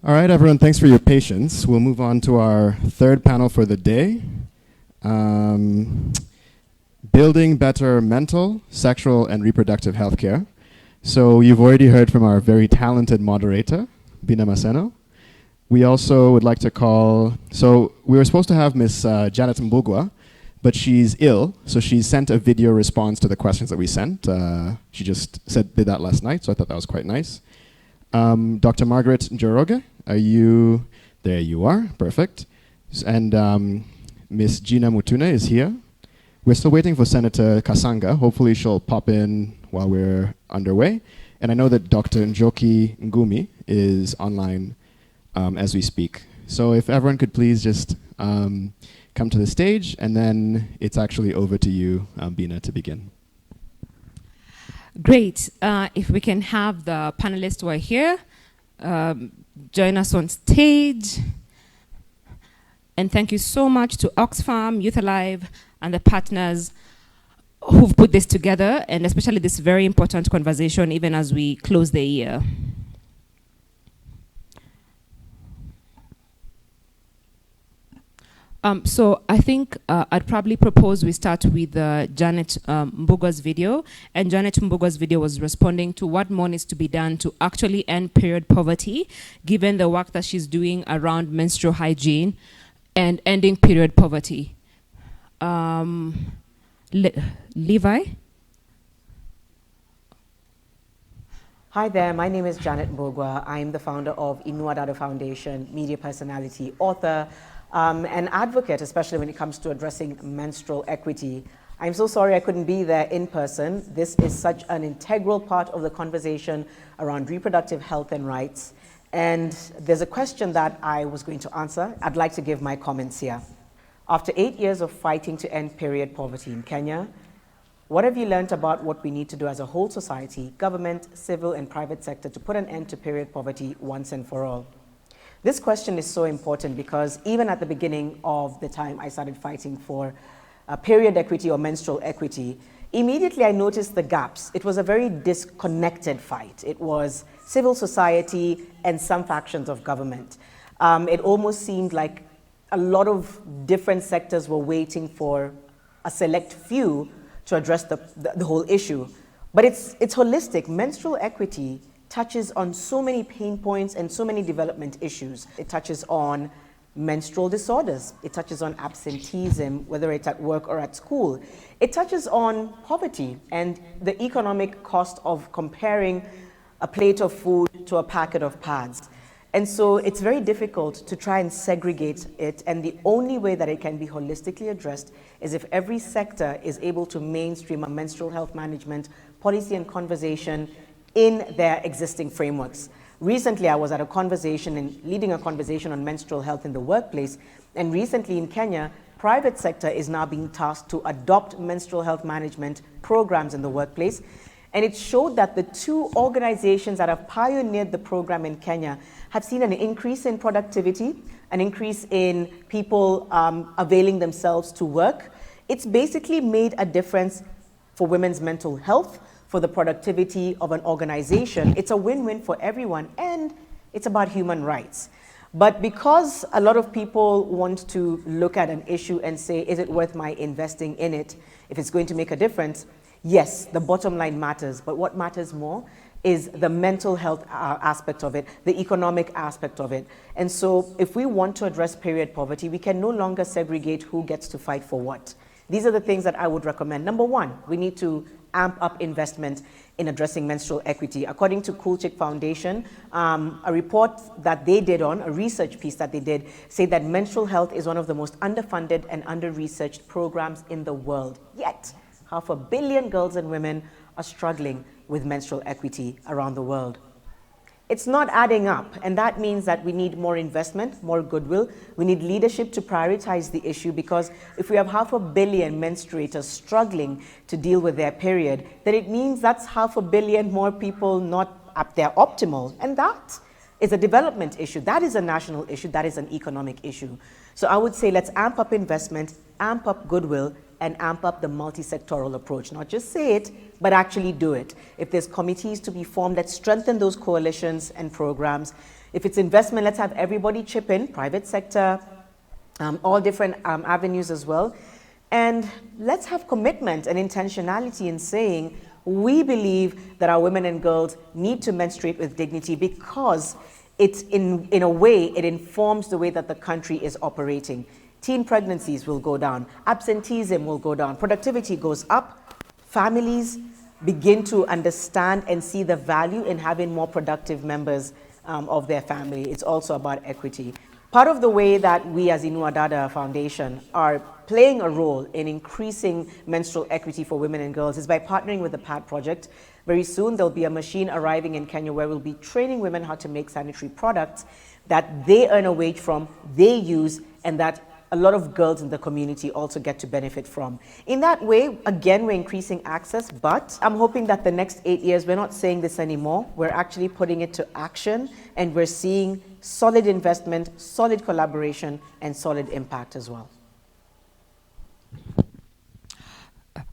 All right, everyone, thanks for your patience. We'll move on to our third panel for the day. Building better mental, sexual, and reproductive healthcare. So you've already heard from our very talented moderator, Bina Maseno. We also would like to call, so we were supposed to have Miss Janet Mbugua, but she's ill, so she sent a video response to the questions that we sent. She just did that last night, so I thought that was quite nice. Dr. Margaret Njoroge, are you, there you are, perfect. And Miss Gina Mutune is here. We're still waiting for Senator Kasanga. Hopefully she'll pop in while we're underway. And I know that Dr. Njoki Ngumi is online as we speak. So if everyone could please just come to the stage, and then it's actually over to you, Bina, to begin. Great. If we can have the panelists who are here join us on stage. And thank you so much to Oxfam, Youth Alive, and the partners who've put this together, and especially this very important conversation even as we close the year. So I think I'd probably propose we start with Janet Mbugua's video. And Janet Mbugua's video was responding to what more needs to be done to actually end period poverty, given the work that she's doing around menstrual hygiene and ending period poverty. Levi? Hi there, my name is Janet Mbugua. I'm the founder of Inuadado Foundation, media personality, author, an advocate, especially when it comes to addressing menstrual equity. I'm so sorry I couldn't be there in person. This is such an integral part of the conversation around reproductive health and rights. And there's a question that I was going to answer. I'd like to give my comments here. After 8 years of fighting to end period poverty in Kenya, what have you learned about what we need to do as a whole society, government, civil and private sector, to put an end to period poverty once and for all? This question is so important because even at the beginning of the time I started fighting for period equity or menstrual equity, immediately I noticed the gaps. It was a very disconnected fight. It was civil society and some factions of government. It almost seemed like a lot of different sectors were waiting for a select few to address the whole issue. But it's holistic. Menstrual equity touches on so many pain points and so many development issues. It touches on menstrual disorders. It touches on absenteeism, whether it's at work or at school. It touches on poverty and the economic cost of comparing a plate of food to a packet of pads. And so it's very difficult to try and segregate it, and the only way that it can be holistically addressed is if every sector is able to mainstream a menstrual health management policy and conversation in their existing frameworks. Recently, I was at a conversation and leading a conversation on menstrual health in the workplace, and recently in Kenya, private sector is now being tasked to adopt menstrual health management programs in the workplace. And it showed that the two organizations that have pioneered the program in Kenya have seen an increase in productivity, an increase in people availing themselves to work. It's basically made a difference for women's mental health, for the productivity of an organization. It's a win-win for everyone, and it's about human rights. But because a lot of people want to look at an issue and say, is it worth my investing in it if it's going to make a difference? Yes, the bottom line matters, but what matters more is the mental health aspect of it, the economic aspect of it. And so if we want to address period poverty, we can no longer segregate who gets to fight for what. These are the things that I would recommend. Number one, we need to amp up investment in addressing menstrual equity. According to Kulchik Foundation, a report that they did on, a research piece that they did, say that menstrual health is one of the most underfunded and under-researched programs in the world. Yet, 500 million girls and women are struggling with menstrual equity around the world. It's not adding up, and that means that we need more investment, more goodwill. We need leadership to prioritize the issue, because if we have 500 million menstruators struggling to deal with their period, then it means that's 500 million more people not at their optimal, and that is a development issue. That is a national issue. That is an economic issue. So I would say let's amp up investment, amp up goodwill, and amp up the multi-sectoral approach. Not just say it, but actually do it. If there's committees to be formed, let's strengthen those coalitions and programs. If it's investment, let's have everybody chip in, private sector, all different avenues as well. And let's have commitment and intentionality in saying, we believe that our women and girls need to menstruate with dignity because it's in a way, it informs the way that the country is operating. Teen pregnancies will go down, absenteeism will go down, productivity goes up, families begin to understand and see the value in having more productive members of their family. It's also about equity. Part of the way that we as Inua Dada Foundation are playing a role in increasing menstrual equity for women and girls is by partnering with the PAT project. Very soon there'll be a machine arriving in Kenya where we'll be training women how to make sanitary products that they earn a wage from, they use, and that a lot of girls in the community also get to benefit from. In that way, again, we're increasing access, but I'm hoping that the next 8 years, we're not saying this anymore, we're actually putting it to action, and we're seeing solid investment, solid collaboration, and solid impact as well.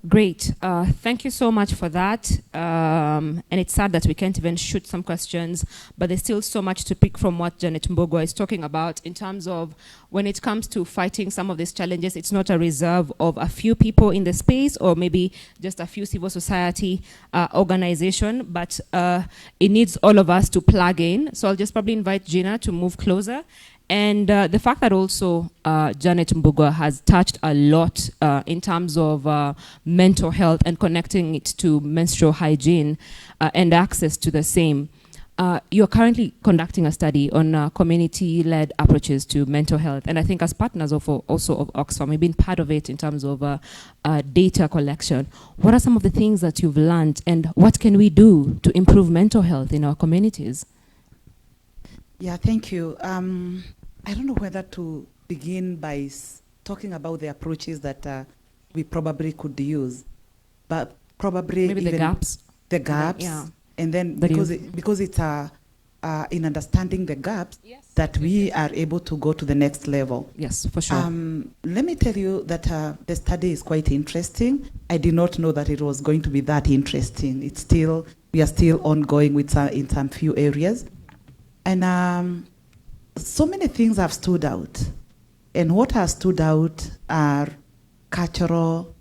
Great. Thank you so much for that. And it's sad that we can't even shoot some questions, but there's still so much to pick from what Janet Mbogwa is talking about in terms of when it comes to fighting some of these challenges, it's not a reserve of a few people in the space or maybe just a few civil society organization, but it needs all of us to plug in. So I'll just probably invite Gina to move closer. And the fact that also Janet Mbogwa has touched a lot in terms of mental health and connecting it to menstrual hygiene and access to the same. You're currently conducting a study on community-led approaches to mental health. And I think as partners also of Oxfam, we've been part of it in terms of data collection. What are some of the things that you've learned and what can we do to improve mental health in our communities? Yeah, thank you. I don't know whether to begin by talking about the approaches that we probably could use, but probably maybe even the gaps. The gaps, Yeah. And then But because it's in understanding the gaps that we are able to go to the next level. Yes, for sure. Let me tell you that the study is quite interesting. I did not know that it was going to be that interesting. We are still ongoing with in some few areas. And so many things have stood out. And what has stood out are cultural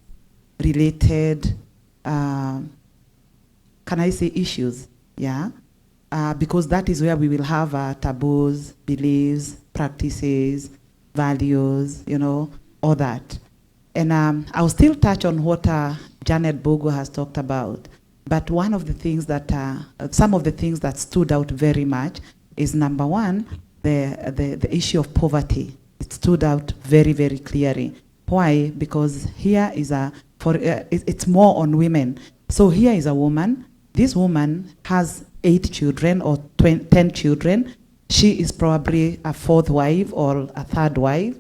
related, can I say issues? Yeah. Because that is where we will have taboos, beliefs, practices, values, all that. And I'll still touch on what Janet Mbogwa has talked about. But one of the things that, some of the things that stood out very much is number one, the issue of poverty. It stood out very, very clearly. Why? Because here is it's more on women. So here is a woman. This woman has 8 children or 10 children. She is probably a 4th wife or a 3rd wife.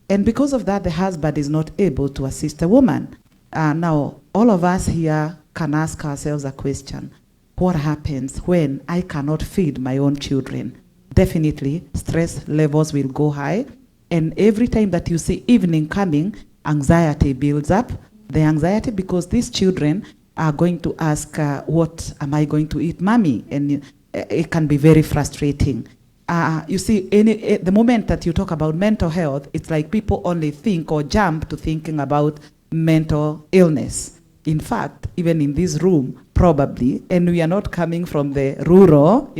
And because of that, the husband is not able to assist the woman. Now, all of us here can ask ourselves a question. What happens when I cannot feed my own children? Definitely, stress levels will go high. And every time that you see evening coming, anxiety builds up. The anxiety because these children are going to ask, what am I going to eat, mommy? And it can be very frustrating. You see, the moment that you talk about mental health, it's like people only think or jump to thinking about mental illness. In fact, even in this room, probably, and we are not coming from the rural,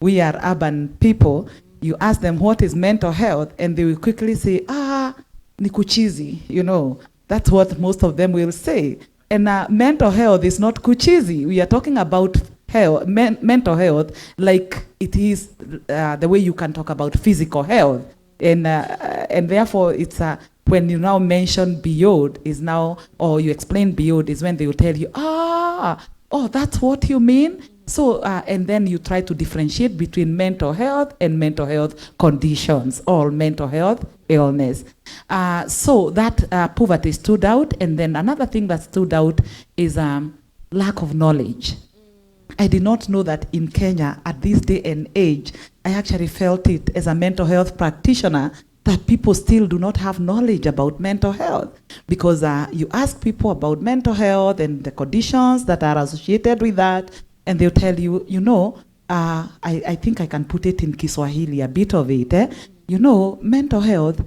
we are urban people. You ask them what is mental health, and they will quickly say, ni kuchizi, That's what most of them will say. And mental health is not kuchizi. We are talking about health, mental health, like it is the way you can talk about physical health. And therefore, it's when you now mention beyond is now, or you explain beyond is when they will tell you, that's what you mean? So, and then you try to differentiate between mental health and mental health conditions, or mental health illness. So that poverty stood out. And then another thing that stood out is lack of knowledge. I did not know that in Kenya, at this day and age, I actually felt it as a mental health practitioner that people still do not have knowledge about mental health. Because you ask people about mental health and the conditions that are associated with that, and they'll tell you, you know, I think I can put it in Kiswahili, a bit of it. You know, mental health,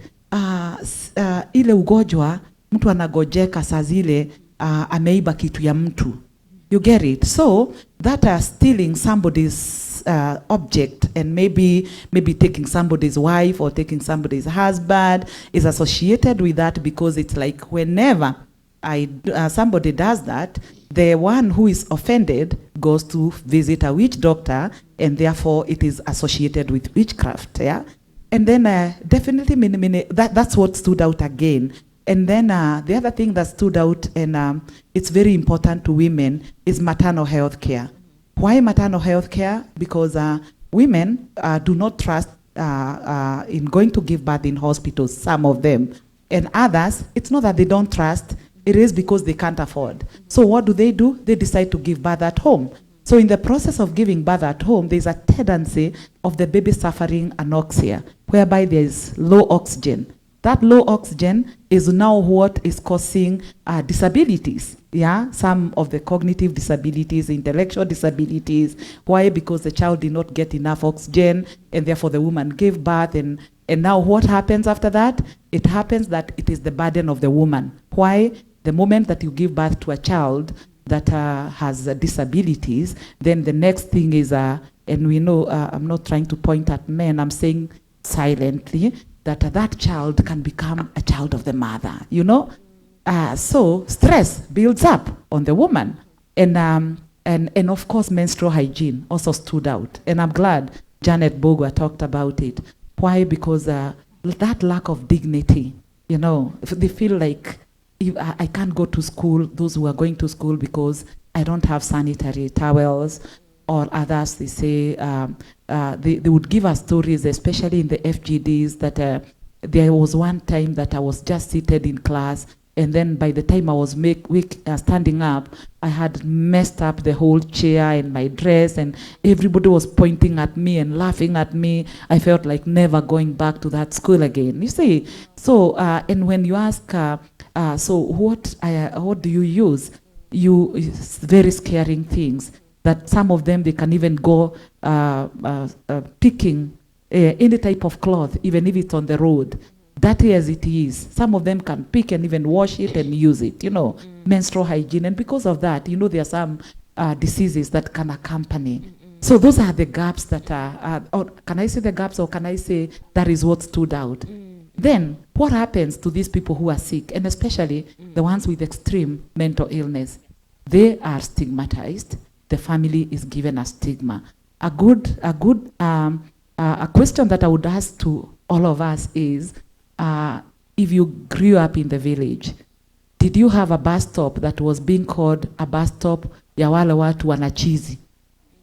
ile ugonjwa, mtu anagojeka saa zile ameiba kitu ya mtu. You get it? So that stealing somebody's object and maybe taking somebody's wife or taking somebody's husband is associated with that, because it's like whenever somebody does that, the one who is offended goes to visit a witch doctor, and therefore it is associated with witchcraft. Yeah, and then definitely that's what stood out again. And then the other thing that stood out, and it's very important to women, is maternal health care. Why maternal health care? Because women do not trust in going to give birth in hospitals, some of them. And others, it's not that they don't trust, it is because they can't afford. So what do? They decide to give birth at home. So in the process of giving birth at home, there's a tendency of the baby suffering anoxia, whereby there is low oxygen. That low oxygen is now what is causing disabilities. Yeah, some of the cognitive disabilities, intellectual disabilities. Why? Because the child did not get enough oxygen, and therefore the woman gave birth. And now what happens after that? It happens that it is the burden of the woman. Why? The moment that you give birth to a child that has disabilities, then the next thing is, and we know, I'm not trying to point at men, I'm saying silently, that child can become a child of the mother, you know? So stress builds up on the woman. And of course, menstrual hygiene also stood out. And I'm glad Janet Mbogwa talked about it. Why? Because that lack of dignity, you know, if they feel like, I can't go to school, those who are going to school, because I don't have sanitary towels, or others, they say, they would give us stories, especially in the FGDs, that there was one time that I was just seated in class, and then by the time I was standing up, I had messed up the whole chair and my dress, and everybody was pointing at me and laughing at me. I felt like never going back to that school again. You see, so and when you ask, so what do you use? Very scaring things. That some of them, they can even go picking any type of cloth, even if it's on the road, dirty as it is. Some of them can pick and even wash it and use it, you know, menstrual hygiene. And because of that, you know, there are some diseases that can accompany. So those are the gaps that are, or can I say the gaps, or can I say that is what stood out? Then what happens to these people who are sick, and especially the ones with extreme mental illness? They are stigmatized. The family is given a stigma. A question that I would ask to all of us is, if you grew up in the village, did you have a bus stop that was being called a bus stop ya wale watu wanachizi?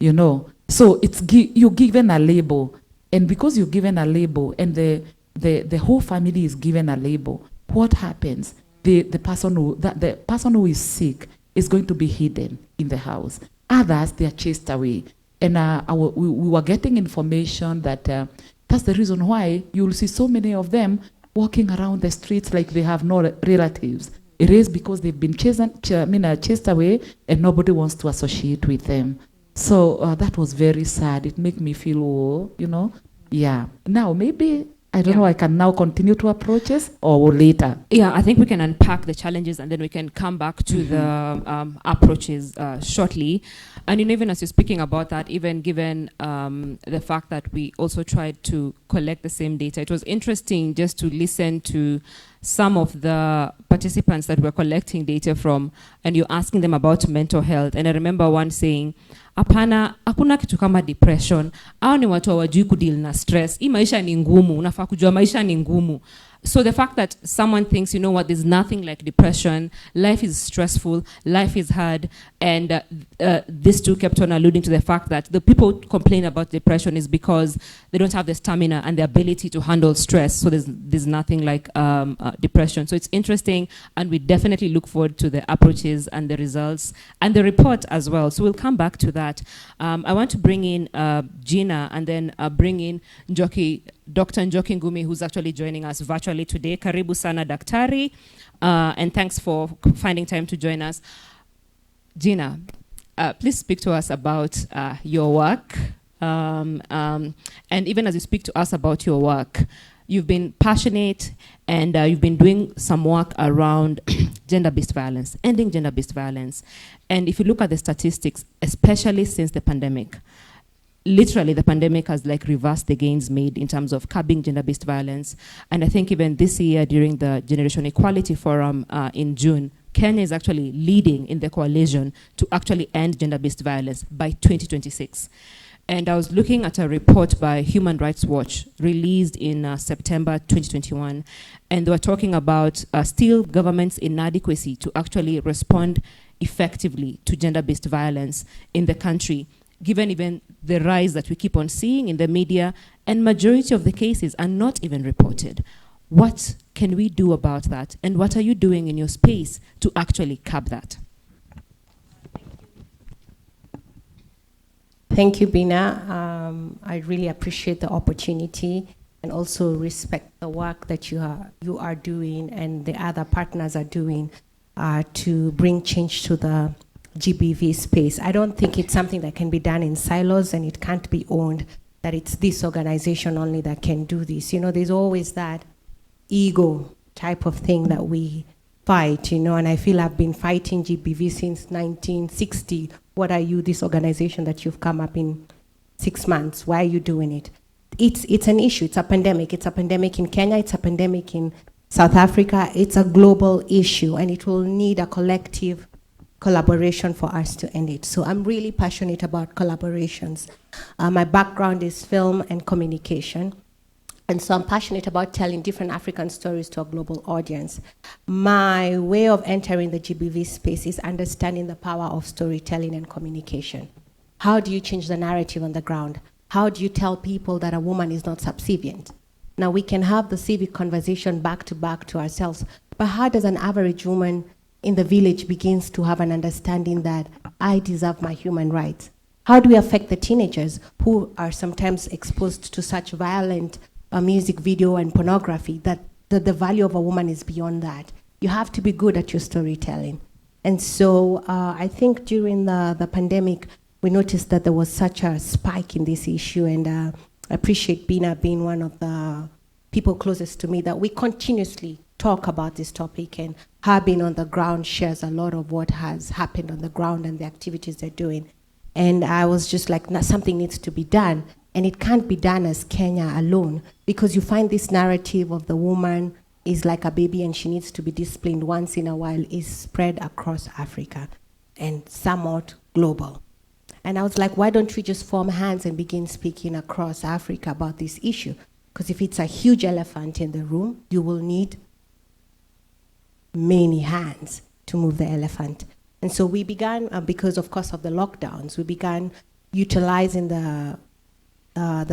You know, so you're given a label, and because you're given a label, and the whole family is given a label, what happens? The person who is sick is going to be hidden in the house. Others, they are chased away. And we were getting information that that's the reason why you'll see so many of them walking around the streets like they have no relatives. It is because they've been chased away, and nobody wants to associate with them. So that was very sad. It made me feel, oh, you know, yeah. Now, maybe, I don't know, I can now continue to approaches or later. Yeah, I think we can unpack the challenges, and then we can come back to the approaches shortly. And even as you're speaking about that, even given the fact that we also tried to collect the same data, it was interesting just to listen to some of the participants that we're collecting data from, and you're asking them about mental health. And I remember one saying, hapana, hakuna kitu kama depression. Hao ni watu hawajui kudeal na stress. Hii maisha ni ngumu, unafaa kujua maisha ni ngumu. So the fact that someone thinks, you know what, there's nothing like depression, life is stressful, life is hard, and these two kept on alluding to the fact that the people who complain about depression is because they don't have the stamina and the ability to handle stress. So there's nothing like depression. So it's interesting, and we definitely look forward to the approaches and the results and the report as well. So we'll come back to that. I want to bring in Gina and then bring in Dr. Njoki Ngumi, who's actually joining us virtually today. Karibu sana daktari, and thanks for finding time to join us. Gina, please speak to us about your work, and even as you speak to us about your work, you've been passionate and you've been doing some work around gender-based violence, ending gender-based violence. And if you look at the statistics, especially since the pandemic, literally the pandemic has like reversed the gains made in terms of curbing gender-based violence. And I think even this year during the Generation Equality Forum in June, Kenya is actually leading in the coalition to actually end gender-based violence by 2026. And I was looking at a report by Human Rights Watch released in September 2021, and they were talking about still government's inadequacy to actually respond effectively to gender-based violence in the country, given even the rise that we keep on seeing in the media, and majority of the cases are not even reported. What can we do about that? And what are you doing in your space to actually curb that? Thank you, Bina. I really appreciate the opportunity and also respect the work that you are doing and the other partners are doing to bring change to the GBV space. I don't think it's something that can be done in silos, and it can't be owned that it's this organization only that can do this. You know, there's always that ego type of thing that we fight, you know, and I feel I've been fighting GBV since 1960. What are you, this organization that you've come up in 6 months? Why are you doing it? It's an issue. It's a pandemic. It's a pandemic in Kenya. It's a pandemic in South Africa. It's a global issue, and it will need a collective collaboration for us to end it. So I'm really passionate about collaborations. My background is film and communication. And so I'm passionate about telling different African stories to a global audience. My way of entering the GBV space is understanding the power of storytelling and communication. How do you change the narrative on the ground? How do you tell people that a woman is not subservient? Now, we can have the civic conversation back to ourselves, but how does an average woman in the village begins to have an understanding that I deserve my human rights? How do we affect the teenagers who are sometimes exposed to such violent music video and pornography that the value of a woman is beyond that? You have to be good at your storytelling. And so I think during the pandemic, we noticed that there was such a spike in this issue, and I appreciate Bina being one of the people closest to me, that we continuously talk about this topic, and her being on the ground shares a lot of what has happened on the ground and the activities they're doing. And I was just like, something needs to be done. And it can't be done as Kenya alone, because you find this narrative of the woman is like a baby and she needs to be disciplined once in a while is spread across Africa and somewhat global. And I was like, why don't we just form hands and begin speaking across Africa about this issue? Because if it's a huge elephant in the room, you will need many hands to move the elephant. And so we began, because of course of the lockdowns, we began utilizing the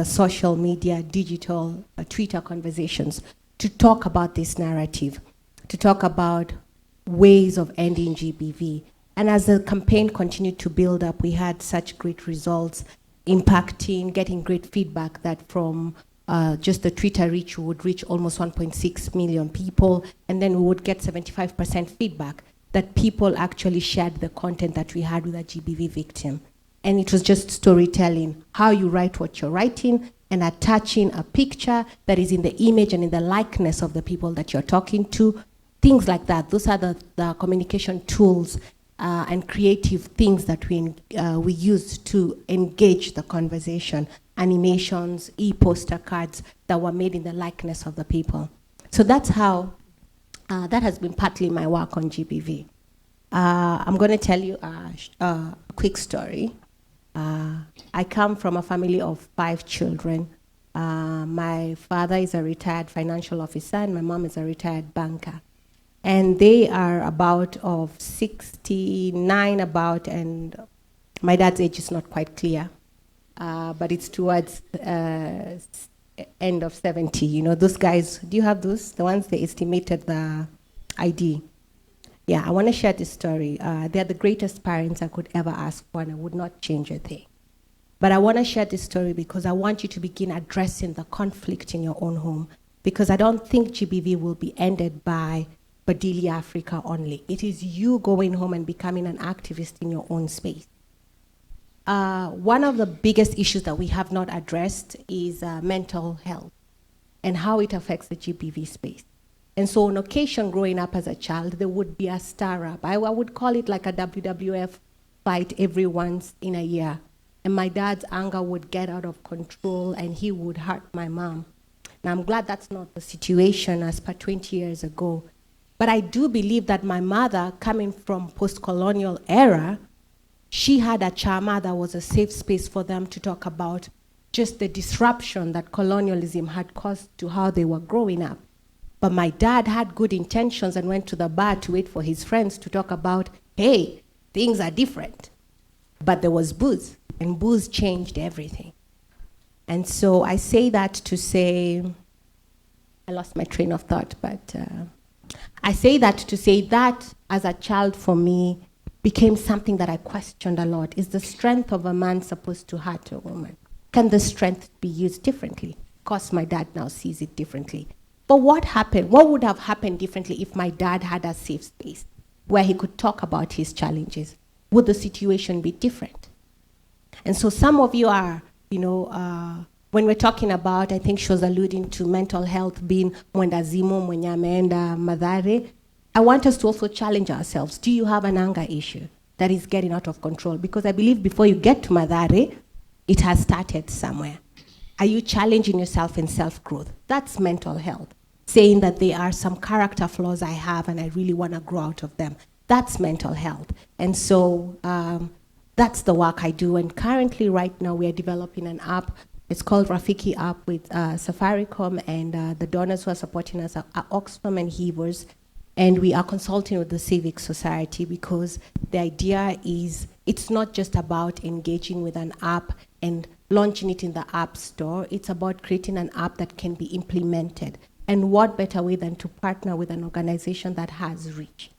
social media, digital, Twitter conversations to talk about this narrative, to talk about ways of ending GBV. And as the campaign continued to build up, we had such great results, impacting, getting great feedback that from just the Twitter reach, we would reach almost 1.6 million people, and then we would get 75% feedback that people actually shared the content that we had with a GBV victim. And it was just storytelling, how you write what you're writing and attaching a picture that is in the image and in the likeness of the people that you're talking to, things like that. Those are the communication tools and creative things that we use to engage the conversation. Animations, e-poster cards that were made in the likeness of the people. So that's how, that has been partly my work on GBV. I'm going to tell you a quick story. I come from a family of 5 children. My father is a retired financial officer, and my mom is a retired banker. And they are about of 69 about, and my dad's age is not quite clear, but it's towards end of 70. You know, those guys, do you have those? The ones they estimated the ID. Yeah, I want to share this story. They're the greatest parents I could ever ask for, and I would not change a thing. But I want to share this story because I want you to begin addressing the conflict in your own home, because I don't think GBV will be ended by Badili Africa only. It is you going home and becoming an activist in your own space. One of the biggest issues that we have not addressed is mental health and how it affects the GBV space. And so on occasion, growing up as a child, there would be a stir-up. I would call it like a WWF fight every once in a year. And my dad's anger would get out of control and he would hurt my mom. Now, I'm glad that's not the situation as per 20 years ago. But I do believe that my mother, coming from post-colonial era, she had a chama that was a safe space for them to talk about just the disruption that colonialism had caused to how they were growing up. But my dad had good intentions and went to the bar to wait for his friends to talk about, hey, things are different. But there was booze, and booze changed everything. And so I say that to say, I lost my train of thought, but I say that to say that as a child for me became something that I questioned a lot. Is the strength of a man supposed to hurt a woman? Can the strength be used differently? Of course, my dad now sees it differently. But what happened? What would have happened differently if my dad had a safe space where he could talk about his challenges? Would the situation be different? And so some of you are, when we're talking about, I think she was alluding to mental health being mwendazimo, mwenye ameenda madhare. I want us to also challenge ourselves. Do you have an anger issue that is getting out of control? Because I believe before you get to madhare, it has started somewhere. Are you challenging yourself in self-growth? That's mental health. Saying that there are some character flaws I have and I really want to grow out of them. That's mental health. And so that's the work I do. And currently, right now, we are developing an app. It's called Rafiki app with Safaricom, and the donors who are supporting us are Oxfam and Heavers. And we are consulting with the civic society because the idea is it's not just about engaging with an app and launching it in the app store. It's about creating an app that can be implemented. And what better way than to partner with an organization that has reach?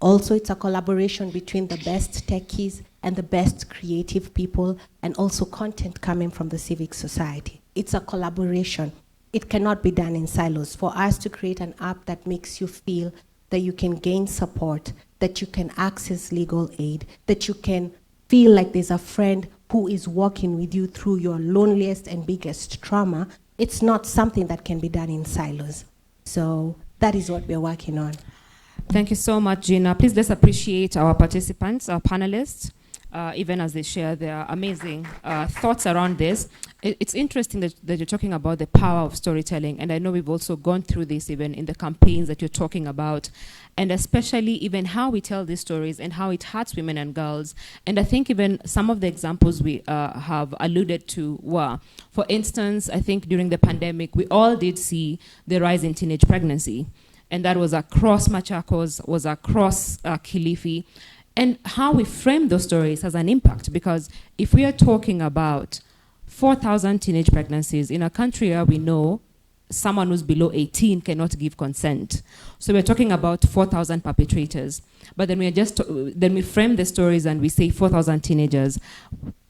Also, it's a collaboration between the best techies and the best creative people, and also content coming from the civic society. It's a collaboration. It cannot be done in silos. For us to create an app that makes you feel that you can gain support, that you can access legal aid, that you can feel like there's a friend who is walking with you through your loneliest and biggest trauma, it's not something that can be done in silos. So that is what we're working on. Thank you so much, Gina. Please let's appreciate our participants, our panelists, even as they share their amazing thoughts around this. It's interesting that you're talking about the power of storytelling, and I know we've also gone through this even in the campaigns that you're talking about, and especially even how we tell these stories and how it hurts women and girls. And I think even some of the examples we have alluded to were, for instance, I think during the pandemic, we all did see the rise in teenage pregnancy. And that was across Machakos, was across Kilifi. And how we frame those stories has an impact, because if we are talking about 4,000 teenage pregnancies in a country where we know someone who's below 18 cannot give consent. So we're talking about 4,000 perpetrators. But then we frame the stories and we say 4,000 teenagers.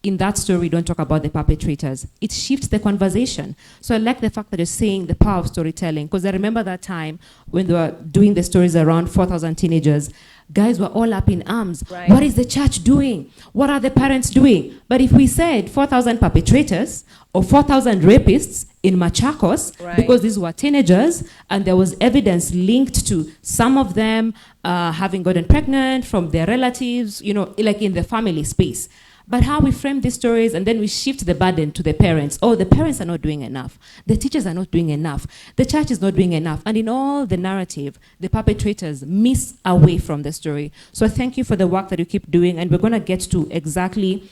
In that story, we don't talk about the perpetrators. It shifts the conversation. So I like the fact that you're saying the power of storytelling, because I remember that time when they were doing the stories around 4,000 teenagers, guys were all up in arms. Right. What is the church doing? What are the parents doing? But if we said 4,000 perpetrators or 4,000 rapists in Machakos, right, because these were teenagers and there was evidence linked to some of them having gotten pregnant from their relatives, like in the family space. But how we frame these stories, and then we shift the burden to the parents. Oh, the parents are not doing enough. The teachers are not doing enough. The church is not doing enough. And in all the narrative, the perpetrators miss away from the story. So thank you for the work that you keep doing. And we're going to get to exactly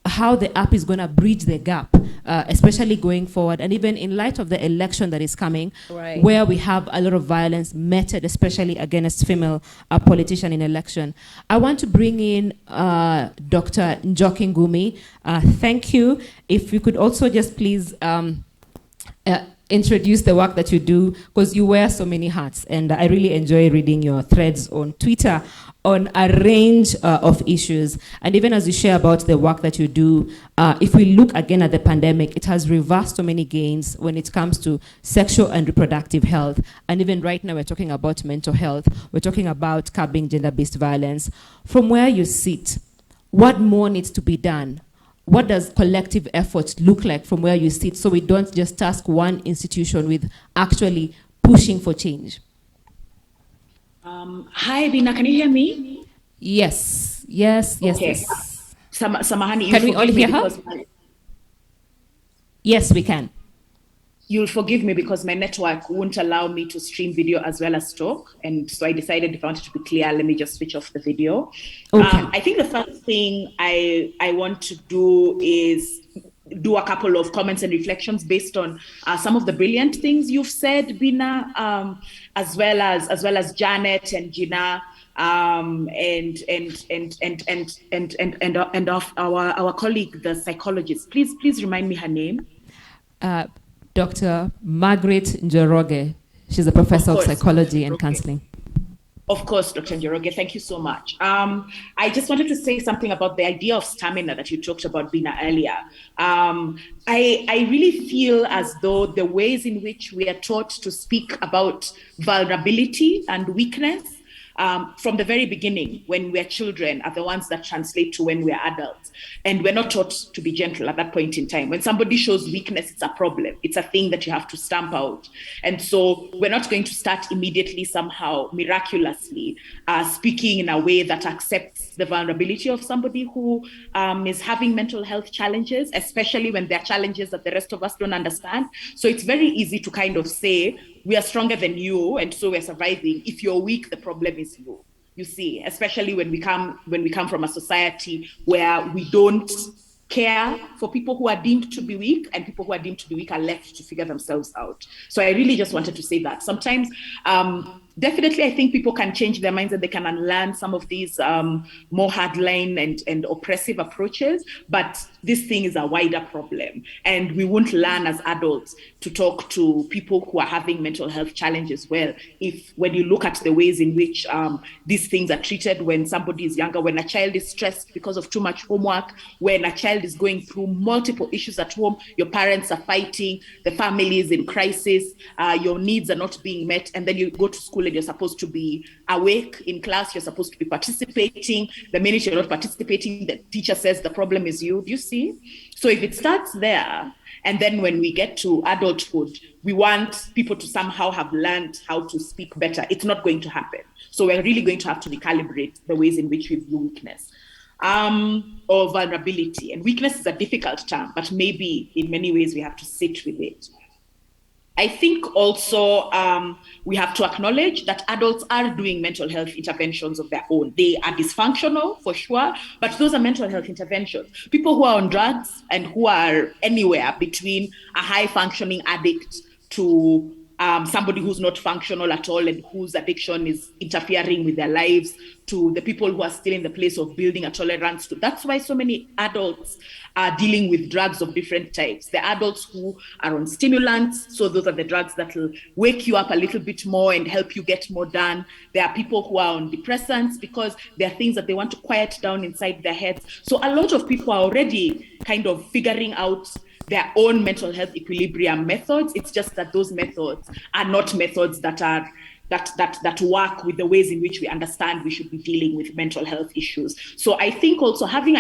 how the app is going to bridge the gap, especially going forward, and even in light of the election that is coming, Right. where we have a lot of violence meted, especially against female politicians in election. I want to bring in Dr. Njoki Ngumi. Thank you. If you could also just please introduce the work that you do, because you wear so many hats, and I really enjoy reading your threads on Twitter on a range of issues. And even as you share about the work that you do, if we look again at the pandemic, it has reversed so many gains when it comes to sexual and reproductive health. And even right now, we're talking about mental health. We're talking about curbing gender-based violence. From where you sit, what more needs to be done? What does collective effort look like from where you sit, so we don't just task one institution with actually pushing for change? Hi, Bina, can you hear me? Yes. Okay. Yes. Samahani, Can we all hear her? Yes, we can. You'll forgive me because my network won't allow me to stream video as well as talk. And so I decided if I wanted to be clear, let me just switch off the video. Okay. I think the first thing I want to do is do a couple of comments and reflections based on some of the brilliant things you've said, Bina, as well as Janet and Gina, and of our colleague, the psychologist. Please remind me her name. Dr. Margaret Njoroge. She's a professor of psychology and counseling. Of course, Dr. Njoroge, thank you so much. I just wanted to say something about the idea of stamina that you talked about, Bina, earlier. I really feel as though the ways in which we are taught to speak about vulnerability and weakness from the very beginning, when we're children, are the ones that translate to when we're adults. And we're not taught to be gentle at that point in time. When somebody shows weakness, it's a problem. It's a thing that you have to stamp out. And so we're not going to start immediately somehow miraculously speaking in a way that accepts the vulnerability of somebody who is having mental health challenges, especially when they're challenges that the rest of us don't understand. So it's very easy to kind of say, we are stronger than you, and so we're surviving. If you're weak, the problem is you. You see, especially when we come from a society where we don't care for people who are deemed to be weak, and people who are deemed to be weak are left to figure themselves out. So I really just wanted to say that. Sometimes, definitely, I think people can change their minds and they can unlearn some of these more hardline and oppressive approaches, but this thing is a wider problem. And we won't learn as adults to talk to people who are having mental health challenges well, when you look at the ways in which these things are treated when somebody is younger, when a child is stressed because of too much homework, when a child is going through multiple issues at home, your parents are fighting, the family is in crisis, your needs are not being met, and then you go to school and you're supposed to be awake in class, you're supposed to be participating. The minute you're not participating, the teacher says the problem is you. Do you see? So if it starts there, and then when we get to adulthood, we want people to somehow have learned how to speak better, it's not going to happen. So we're really going to have to recalibrate the ways in which we view weakness. Or vulnerability. And weakness is a difficult term, but maybe in many ways we have to sit with it. I think also we have to acknowledge that adults are doing mental health interventions of their own. They are dysfunctional for sure, but those are mental health interventions. People who are on drugs and who are anywhere between a high functioning addict to somebody who's not functional at all and whose addiction is interfering with their lives, to the people who are still in the place of building a tolerance to. That's why so many adults are dealing with drugs of different types. The adults who are on stimulants, so those are the drugs that will wake you up a little bit more and help you get more done. There are people who are on depressants because there are things that they want to quiet down inside their heads. So a lot of people are already kind of figuring out their own mental health equilibrium methods. It's just that those methods are not methods that are that work with the ways in which we understand we should be dealing with mental health issues. So I think also having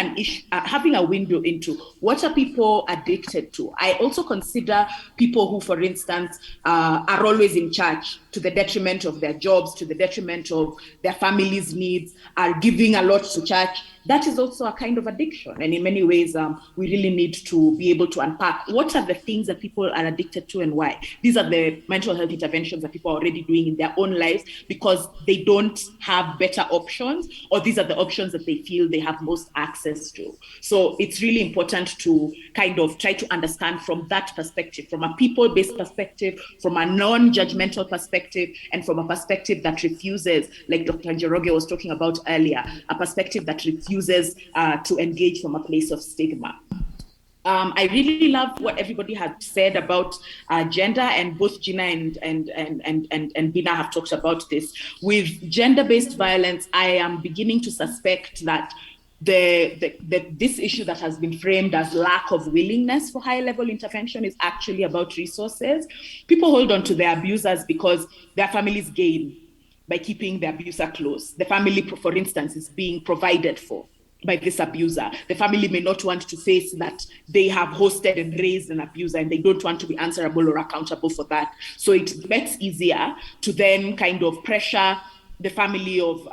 having a window into what are people addicted to. I also consider people who, for instance, are always in church to the detriment of their jobs, to the detriment of their family's needs, are giving a lot to church. That is also a kind of addiction. And in many ways, we really need to be able to unpack what are the things that people are addicted to and why. These are the mental health interventions that people are already doing in their own own lives because they don't have better options, or these are the options that they feel they have most access to. So it's really important to kind of try to understand from that perspective, from a people-based perspective, from a non-judgmental perspective, and from a perspective that refuses, like Dr. Njoroge was talking about earlier, a perspective that refuses to engage from a place of stigma. I really love what everybody had said about gender, and both Gina and Bina have talked about this. With gender-based violence, I am beginning to suspect that this issue that has been framed as lack of willingness for high-level intervention is actually about resources. People hold on to their abusers because their families gain by keeping the abuser close. The family, for instance, is being provided for by this abuser. The family may not want to face that they have hosted and raised an abuser, and they don't want to be answerable or accountable for that. So it gets easier to then kind of pressure the family of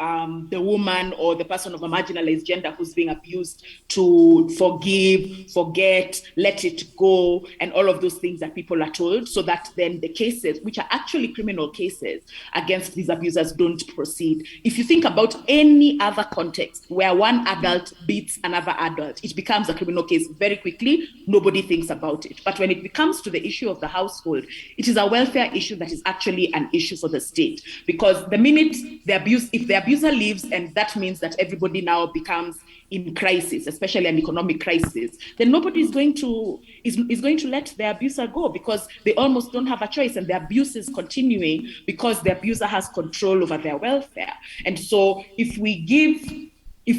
the woman or the person of a marginalized gender who's being abused to forgive, forget, let it go, and all of those things that people are told, so that then the cases, which are actually criminal cases against these abusers, don't proceed. If you think about any other context where one adult beats another adult, it becomes a criminal case very quickly. Nobody thinks about it. But when it becomes to the issue of the household, it is a welfare issue that is actually an issue for the state, because the minute if the abuser leaves, and that means that everybody now becomes in crisis, especially an economic crisis, then nobody is going to let the abuser go, because they almost don't have a choice, and the abuse is continuing because the abuser has control over their welfare. And so if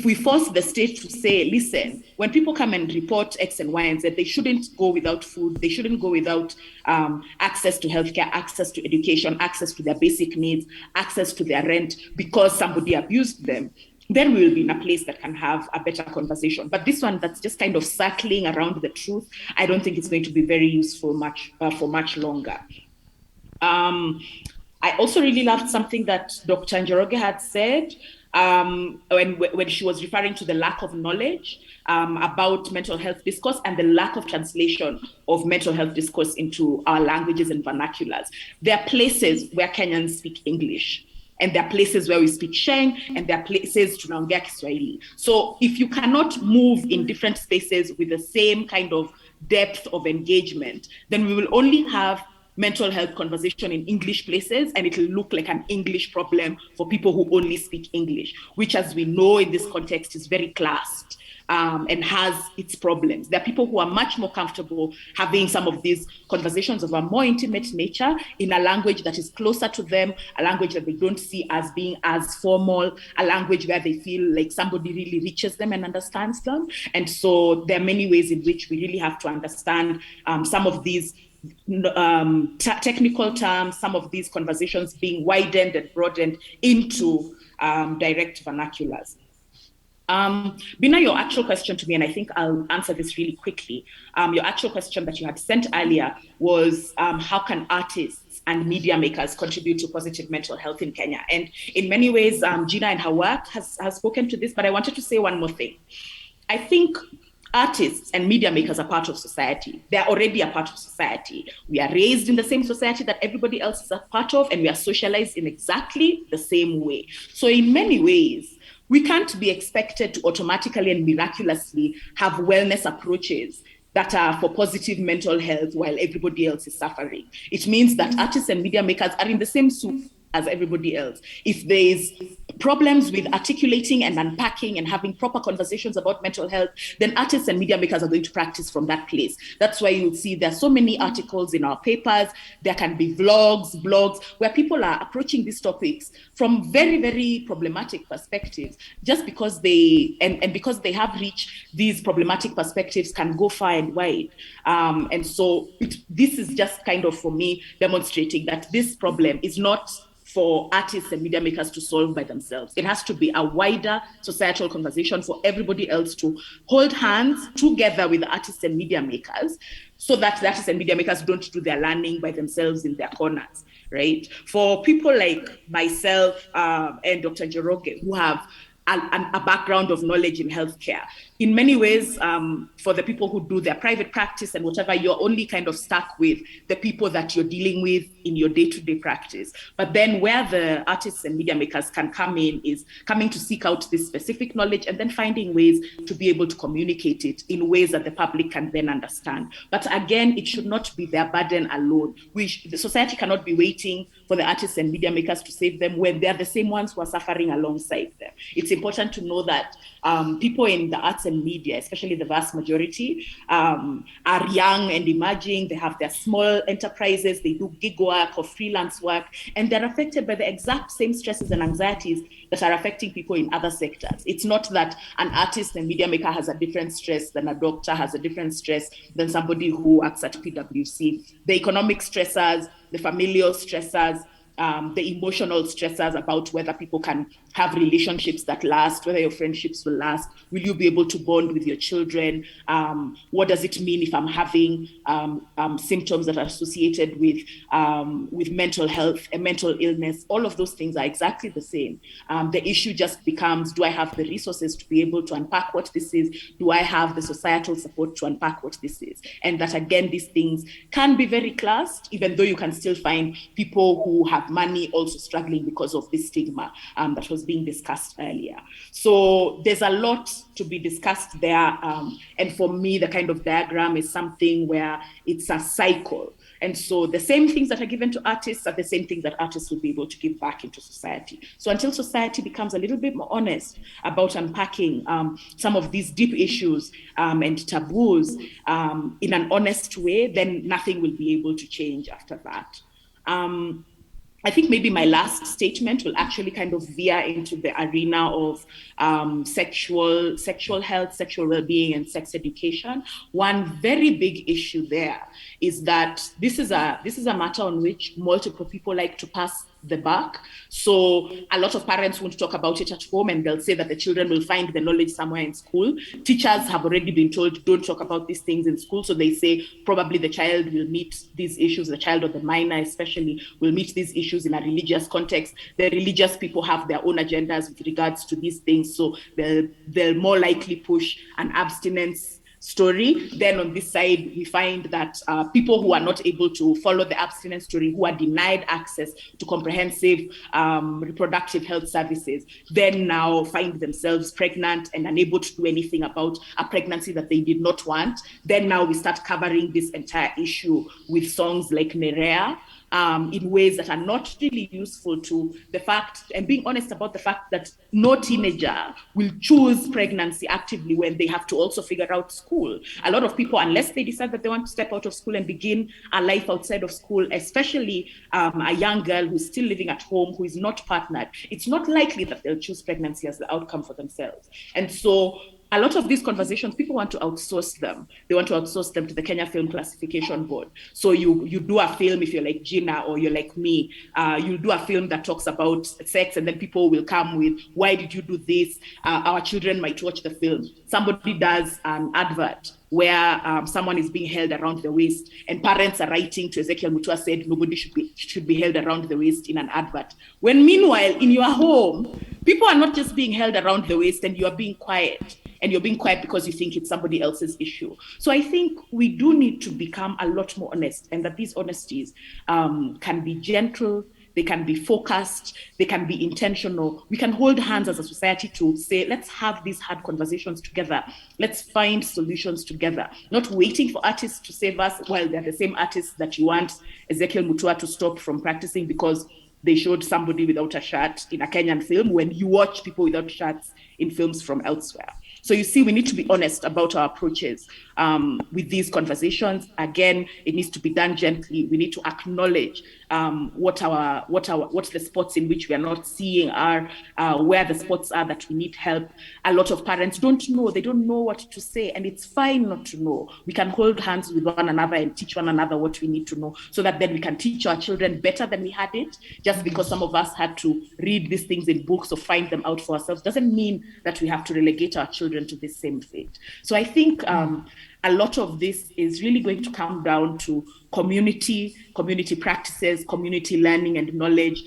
we force the state to say, listen, when people come and report X and Y and Z, they shouldn't go without food, they shouldn't go without access to healthcare, access to education, access to their basic needs, access to their rent, because somebody abused them, then we will be in a place that can have a better conversation. But this one that's just kind of circling around the truth, I don't think it's going to be very useful for much longer. I also really loved something that Dr. Njoroge had said, when she was referring to the lack of knowledge about mental health discourse and the lack of translation of mental health discourse into our languages and vernaculars. There are places where Kenyans speak English, and there are places where we speak Sheng, and there are places tunaongea Kiswahili. So if you cannot move in different spaces with the same kind of depth of engagement, then we will only have mental health conversation in English places, and it will look like an English problem for people who only speak English, which, as we know in this context, is very classed and has its problems. There are people who are much more comfortable having some of these conversations of a more intimate nature in a language that is closer to them, a language that they don't see as being as formal, a language where they feel like somebody really reaches them and understands them. And so there are many ways in which we really have to understand some of these technical terms, some of these conversations being widened and broadened into direct vernaculars. Bina, your actual question to me, and I think I'll answer this really quickly. Your actual question that you had sent earlier was, how can artists and media makers contribute to positive mental health in Kenya? And in many ways, Gina and her work has spoken to this, but I wanted to say one more thing. I think artists and media makers are part of society. They're already a part of society. We are raised in the same society that everybody else is a part of, and we are socialized in exactly the same way. So in many ways, we can't be expected to automatically and miraculously have wellness approaches that are for positive mental health while everybody else is suffering. It means that artists and media makers are in the same soup as everybody else. If there's problems with articulating and unpacking and having proper conversations about mental health, then artists and media makers are going to practice from that place. That's why you'll see there are so many articles in our papers. There can be vlogs, blogs, where people are approaching these topics from very, very problematic perspectives, just because because they have reached these problematic perspectives can go far and wide. And so this is just kind of, for me, demonstrating that this problem is not for artists and media makers to solve by themselves. It has to be a wider societal conversation for everybody else to hold hands together with the artists and media makers, so that the artists and media makers don't do their learning by themselves in their corners, right? For people like myself and Dr. Njoroge, who have a background of knowledge in healthcare. In many ways, for the people who do their private practice and whatever, you're only kind of stuck with the people that you're dealing with in your day-to-day practice. But then where the artists and media makers can come in is coming to seek out this specific knowledge and then finding ways to be able to communicate it in ways that the public can then understand. But again, it should not be their burden alone. The society cannot be waiting for the artists and media makers to save them when they're the same ones who are suffering alongside them. It's important to know that people in the arts and media, especially the vast majority, are young and emerging. They have their small enterprises, they do gig work or freelance work, and they're affected by the exact same stresses and anxieties that are affecting people in other sectors. It's not that an artist and media maker has a different stress than a doctor has a different stress than somebody who works at PwC. The economic stressors, the familial stressors, the emotional stressors about whether people can have relationships that last, whether your friendships will last, will you be able to bond with your children, what does it mean if I'm having symptoms that are associated with mental health and mental illness. All of those things are exactly the same. The issue just becomes, do I have the resources to be able to unpack what this is? Do I have the societal support to unpack what this is? And that again, these things can be very classed, even though you can still find people who have money also struggling because of this stigma that was being discussed earlier. So there's a lot to be discussed there. And for me, the kind of diagram is something where it's a cycle. And so the same things that are given to artists are the same things that artists will be able to give back into society. So until society becomes a little bit more honest about unpacking some of these deep issues and taboos in an honest way, then nothing will be able to change after that. I think maybe my last statement will actually kind of veer into the arena of sexual health, sexual well-being, and sex education. One very big issue there is that this is a matter on which multiple people like to pass the buck. So a lot of parents won't talk about it at home, and they'll say that the children will find the knowledge somewhere in school. Teachers have already been told, don't talk about these things in school. So they say probably the child will meet these issues, the child or the minor especially will meet these issues in a religious context. The religious people have their own agendas with regards to these things. So they'll more likely push an abstinence story. Then on this side, we find that people who are not able to follow the abstinence story, who are denied access to comprehensive reproductive health services, then now find themselves pregnant and unable to do anything about a pregnancy that they did not want. Then now we start covering this entire issue with songs like Nerea, in ways that are not really useful to the fact, and being honest about the fact that no teenager will choose pregnancy actively when they have to also figure out school. A lot of people, unless they decide that they want to step out of school and begin a life outside of school, especially a young girl who's still living at home, who is not partnered, it's not likely that they'll choose pregnancy as the outcome for themselves. And so a lot of these conversations, people want to outsource them. They want to outsource them to the Kenya Film Classification Board. So you do a film, if you're like Gina or you're like me, you'll do a film that talks about sex, and then people will come with, why did you do this? Our children might watch the film. Somebody does an advert where someone is being held around the waist, and parents are writing to Ezekiel Mutua said nobody should be held around the waist in an advert. When meanwhile, in your home, people are not just being held around the waist and you are being quiet. And you're being quiet because you think it's somebody else's issue. So I think we do need to become a lot more honest, and that these honesties can be gentle, they can be focused, they can be intentional. We can hold hands as a society to say, let's have these hard conversations together. Let's find solutions together, not waiting for artists to save us while they're the same artists that you want Ezekiel Mutua to stop from practicing because they showed somebody without a shirt in a Kenyan film when you watch people without shirts in films from elsewhere. So you see, we need to be honest about our approaches with these conversations. Again, it needs to be done gently. We need to acknowledge what the spots in which we are not seeing are, where the spots are that we need help. A lot of parents don't know. They don't know what to say, and it's fine not to know. We can hold hands with one another and teach one another what we need to know, so that then we can teach our children better than we had it. Just because some of us had to read these things in books or find them out for ourselves doesn't mean that we have to relegate our children children to this same fate. So I think a lot of this is really going to come down to community practices, community learning and knowledge,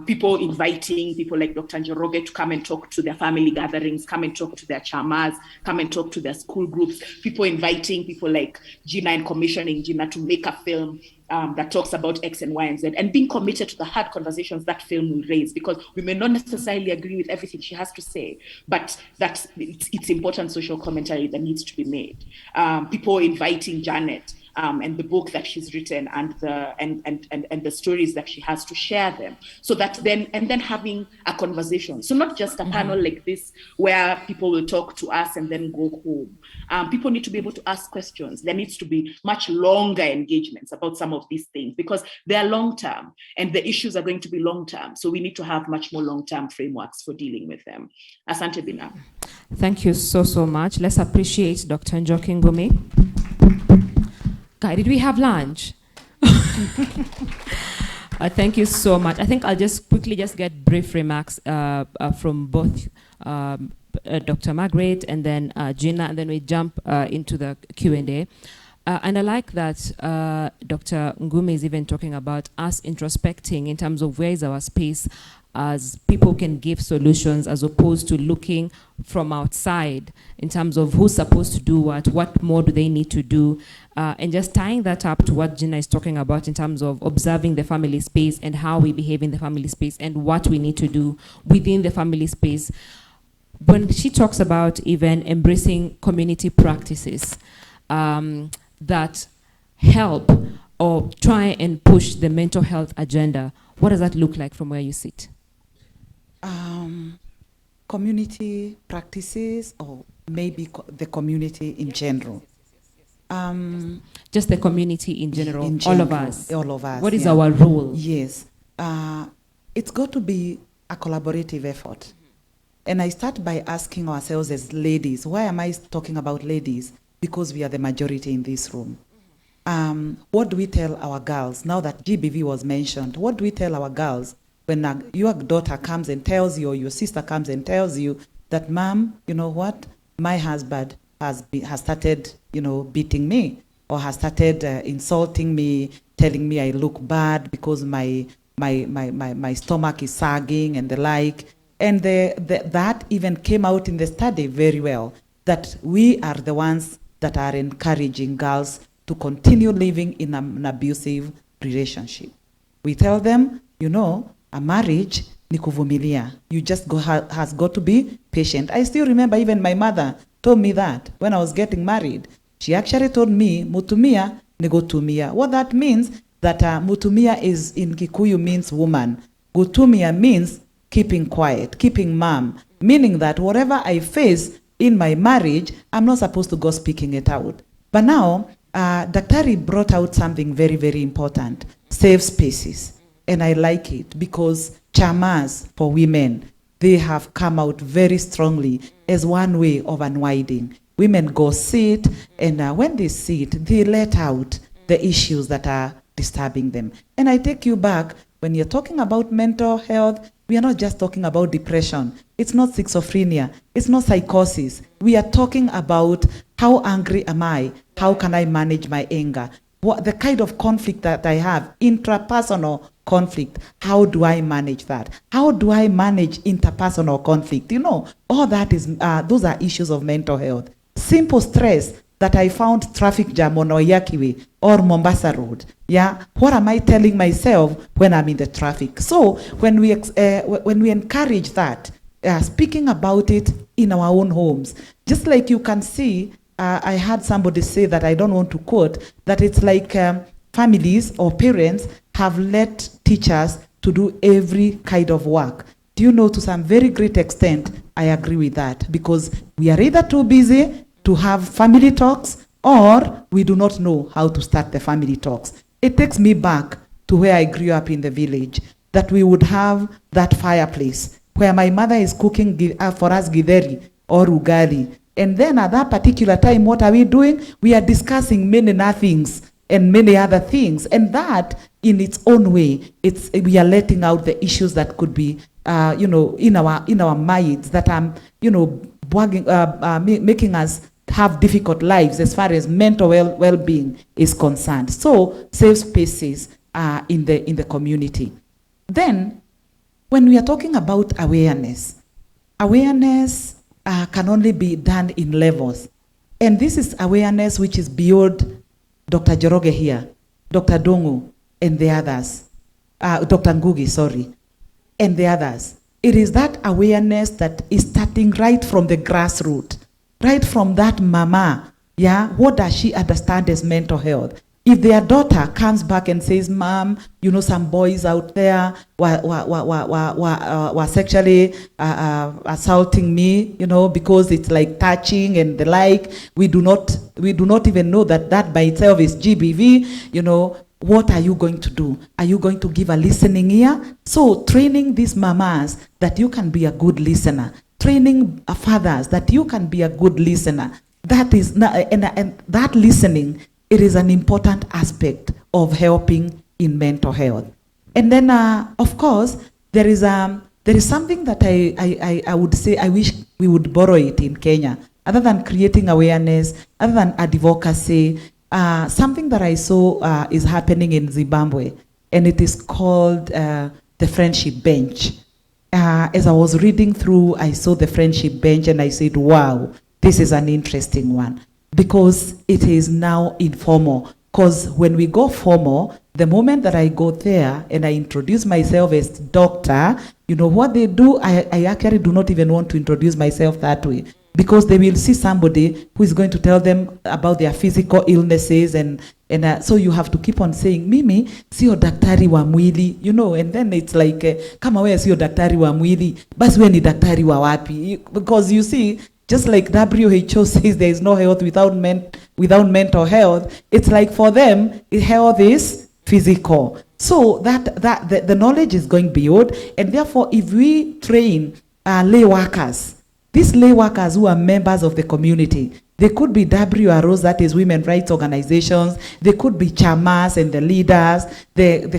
people inviting people like Dr. Njoroge to come and talk to their family gatherings, come and talk to their chamas, come and talk to their school groups, people inviting people like Gina and commissioning Gina to make a film that talks about X and Y and Z, and being committed to the hard conversations that film will raise, because we may not necessarily agree with everything she has to say, but it's important social commentary that needs to be made. People inviting Janet and the book that she's written and the stories that she has to share them, so that then having a conversation. So not just a panel like this where people will talk to us and then go home. People need to be able to ask questions. There needs to be much longer engagements about some of these things, because they are long-term and the issues are going to be long-term. So we need to have much more long-term frameworks for dealing with them. Asante Bina. Thank you so much. Let's appreciate Dr. Njoki Ngumi. Guy, did we have lunch? Thank you so much. I think I'll just quickly get brief remarks from both Dr. Margaret and then Gina, and then we jump into the Q&A. And I like that Dr. Ngumi is even talking about us introspecting in terms of where is our space, as people can give solutions as opposed to looking from outside in terms of who's supposed to do what more do they need to do, and just tying that up to what Gina is talking about in terms of observing the family space and how we behave in the family space and what we need to do within the family space. When she talks about even embracing community practices that help or try and push the mental health agenda, what does that look like from where you sit? Community practices, or maybe the community in general. Just the community in general, all of us. All of us. What is our role? Yes. It's got to be a collaborative effort. And I start by asking ourselves as ladies, why am I talking about ladies? Because we are the majority in this room. What do we tell our girls? Now that GBV was mentioned, what do we tell our girls when your daughter comes and tells you, or your sister comes and tells you that, Mom, you know what? My husband has started, beating me, or has started insulting me, telling me I look bad because my stomach is sagging and the like. And that even came out in the study very well, that we are the ones that are encouraging girls to continue living in an abusive relationship. We tell them, a marriage ni kuvumilia. You just has got to be patient. I still remember even my mother told me that when I was getting married. She actually told me, mutumia ni gotumia. What that means, that mutumia is in Kikuyu means woman. Gotumia means keeping quiet, keeping mum, meaning that whatever I face in my marriage, I'm not supposed to go speaking it out. But now, Daktari brought out something very, very important, safe spaces. And I like it because chamas for women, they have come out very strongly as one way of unwinding. Women go sit, and when they sit, they let out the issues that are disturbing them. And I take you back, when you're talking about mental health, we are not just talking about depression. It's not schizophrenia. It's not psychosis. We are talking about how angry am I? How can I manage my anger? What the kind of conflict that I have, intrapersonal conflict, how do I manage that? How do I manage interpersonal conflict? All that is, those are issues of mental health. Simple stress that I found traffic jam on Oyakiwe or Mombasa Road. Yeah, what am I telling myself when I'm in the traffic? So when we encourage that, speaking about it in our own homes, just like you can see, I heard somebody say that, I don't want to quote, that it's like families or parents have let teachers to do every kind of work. Do you know, to some very great extent, I agree with that, because we are either too busy to have family talks, or we do not know how to start the family talks. It takes me back to where I grew up in the village, that we would have that fireplace where my mother is cooking for us githeri or ugali. And then at that particular time, what are we doing? We are discussing many nothings and many other things. And that, in its own way, we are letting out the issues that could be, in our minds, that are, making us have difficult lives as far as mental well-being is concerned. So safe spaces in the community. Then, when we are talking about awareness can only be done in levels. And this is awareness which is beyond Dr. Njoroge here, Dr. Dongo, and the others. Dr. Ngugi, sorry, and the others. It is that awareness that is starting right from the grassroots, right from that mama. Yeah, what does she understand as mental health? If their daughter comes back and says, "Mom, you know, some boys out there were sexually assaulting me, you know, because it's like touching and the like," we do not even know that by itself is GBV, you know. What are you going to do? Are you going to give a listening ear? So training these mamas that you can be a good listener, training fathers that you can be a good listener. That is and that listening, it is an important aspect of helping in mental health. And then, of course, there is something that I would say I wish we would borrow it in Kenya. Other than creating awareness, other than advocacy, something that I saw is happening in Zimbabwe, and it is called the Friendship Bench. As I was reading through, I saw the Friendship Bench, and I said, wow, this is an interesting one, because it is now informal. Because when we go formal, the moment that I go there and I introduce myself as doctor, you know what they do? I actually do not even want to introduce myself that way, because they will see somebody who is going to tell them about their physical illnesses, and so you have to keep on saying, "Mimi, sio daktari wa mwili," you know, and then it's like, kama wewe sio daktari wa mwili, basi wewe ni daktari wa wapi? Because you see, just like WHO says there is no health without mental health, it's like for them, health is physical. So the knowledge is going beyond, and therefore if we train lay workers, these lay workers who are members of the community, they could be WROs, that is women rights organizations, they could be chamas and the leaders, the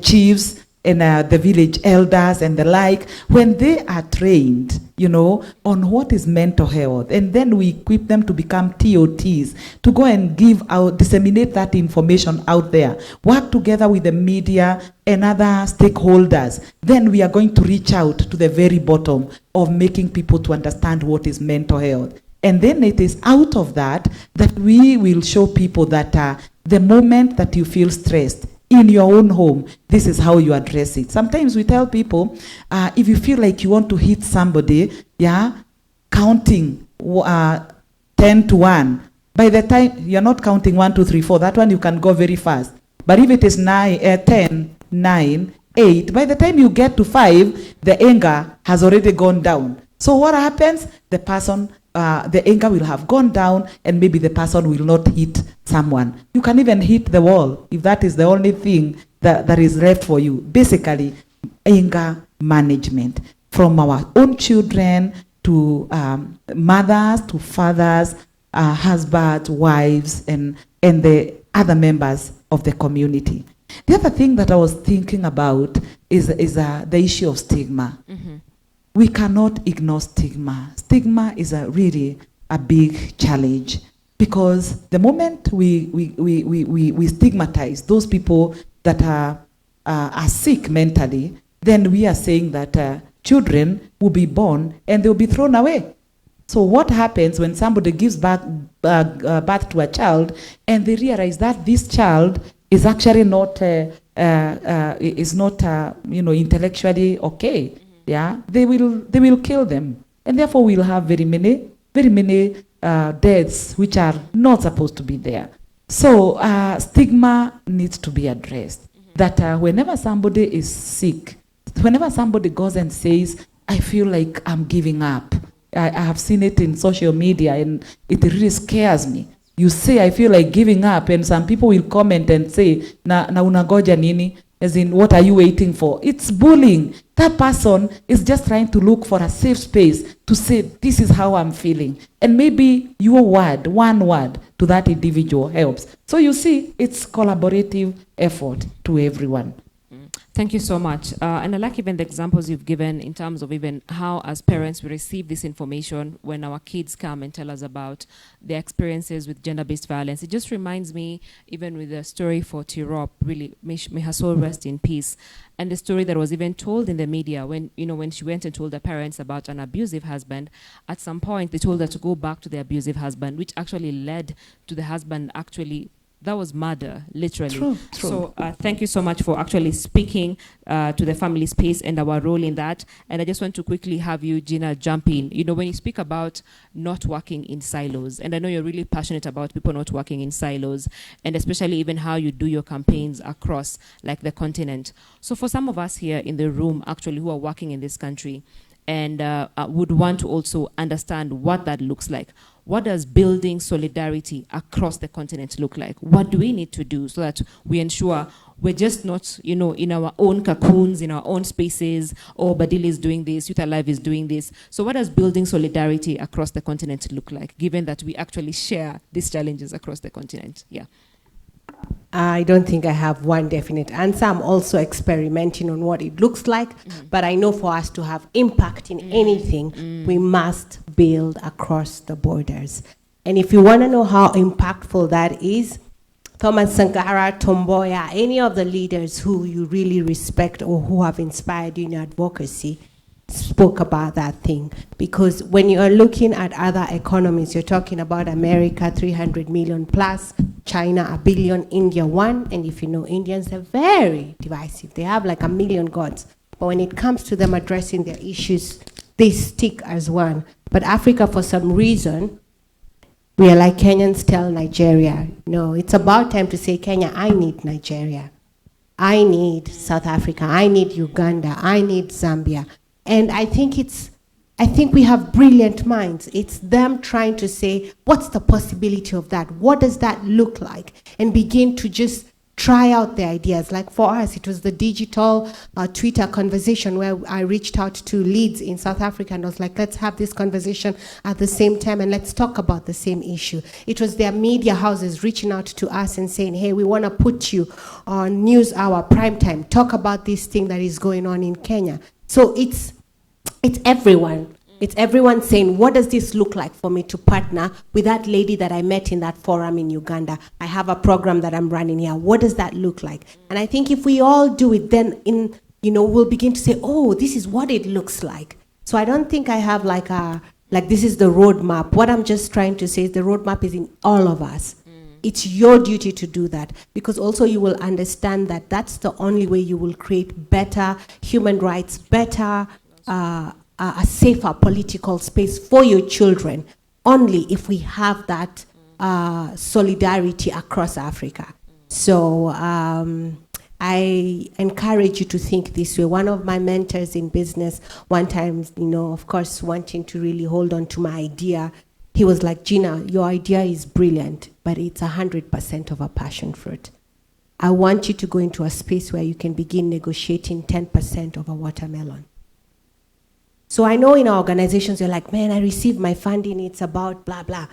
chiefs, and the village elders and the like, when they are trained, you know, on what is mental health, and then we equip them to become TOTs, to go and disseminate that information out there, work together with the media and other stakeholders, then we are going to reach out to the very bottom of making people to understand what is mental health. And then it is out of that we will show people that the moment that you feel stressed, in your own home, this is how you address it. Sometimes we tell people, if you feel like you want to hit somebody, counting 10 to 1. By the time you're not counting 1, 2, 3, 4, that one you can go very fast. But if it is 10, 9, 8, by the time you get to 5, the anger has already gone down. So what happens? The person, the anger will have gone down, and maybe the person will not hit someone. You can even hit the wall if that is the only thing that is left for you. Basically, anger management, from our own children to mothers to fathers, husbands, wives, and the other members of the community. The other thing that I was thinking about is the issue of stigma. Mm-hmm. We cannot ignore stigma. Stigma is really a big challenge, because the moment we stigmatize those people that are sick mentally, then we are saying that children will be born and they will be thrown away. So what happens when somebody gives birth to a child and they realize that this child is actually not intellectually okay? Yeah, they will kill them, and therefore we'll have very many deaths which are not supposed to be there. So stigma needs to be addressed. That whenever somebody is sick, whenever somebody goes and says, "I feel like I'm giving up," I have seen it in social media, and it really scares me. You say, "I feel like giving up," and some people will comment and say, na unagoja nini? As in, what are you waiting for? It's bullying. That person is just trying to look for a safe space to say, "This is how I'm feeling." And maybe your word, one word to that individual helps. So you see, it's collaborative effort to everyone. Thank you so much. And I like even the examples you've given in terms of even how, as parents, we receive this information when our kids come and tell us about their experiences with gender-based violence. It just reminds me, even with the story for Tirop, really, may her soul rest in peace, and the story that was even told in the media when, when she went and told her parents about an abusive husband. At some point, they told her to go back to the abusive husband, which actually led to the husband actually. That was murder, literally. True. So thank you so much for actually speaking to the family space and our role in that. And I just want to quickly have you, Gina, jump in. When you speak about not working in silos, and I know you're really passionate about people not working in silos, and especially even how you do your campaigns across like the continent. So for some of us here in the room actually who are working in this country and would want to also understand what that looks like. What does building solidarity across the continent look like? What do we need to do so that we ensure we're just not, in our own cocoons, in our own spaces, or Badili is doing this, Youth Alive is doing this. So what does building solidarity across the continent look like, given that we actually share these challenges across the continent? Yeah. I don't think I have one definite answer. I'm also experimenting on what it looks like, but I know for us to have impact in anything, we must build across the borders. And if you want to know how impactful that is, Thomas Sankara, Tomboya, any of the leaders who you really respect or who have inspired you in advocacy spoke about that thing. Because when you are looking at other economies, you're talking about America, 300 million plus, China, 1 billion, India, 1. And if you know, Indians are very divisive. They have like 1 million gods. But when it comes to them addressing their issues, they stick as one. But Africa, for some reason, we are like Kenyans tell Nigeria. No, it's about time to say, Kenya, I need Nigeria. I need South Africa. I need Uganda. I need Zambia. And I think we have brilliant minds. It's them trying to say, what's the possibility of that? What does that look like? And begin to just try out the ideas. Like for us, it was the digital Twitter conversation where I reached out to leads in South Africa and I was like, let's have this conversation at the same time and let's talk about the same issue. It was their media houses reaching out to us and saying, hey, we want to put you on News Hour, primetime, talk about this thing that is going on in Kenya. So it's everyone. It's everyone saying, what does this look like for me to partner with that lady that I met in that forum in Uganda? I have a program that I'm running here. What does that look like? And I think if we all do it, then we'll begin to say, oh, this is what it looks like. So I don't think I have like this is the roadmap. What I'm just trying to say is the roadmap is in all of us. It's your duty to do that, because also you will understand that that's the only way you will create better human rights, better a safer political space for your children, only if we have that solidarity across Africa. So I encourage you to think this way. One of my mentors in business, one time, of course, wanting to really hold on to my idea, he was like, Gina, your idea is brilliant, but it's 100% of a passion fruit. I want you to go into a space where you can begin negotiating 10% of a watermelon. So I know in our organizations, you're like, man, I received my funding, it's about blah, blah,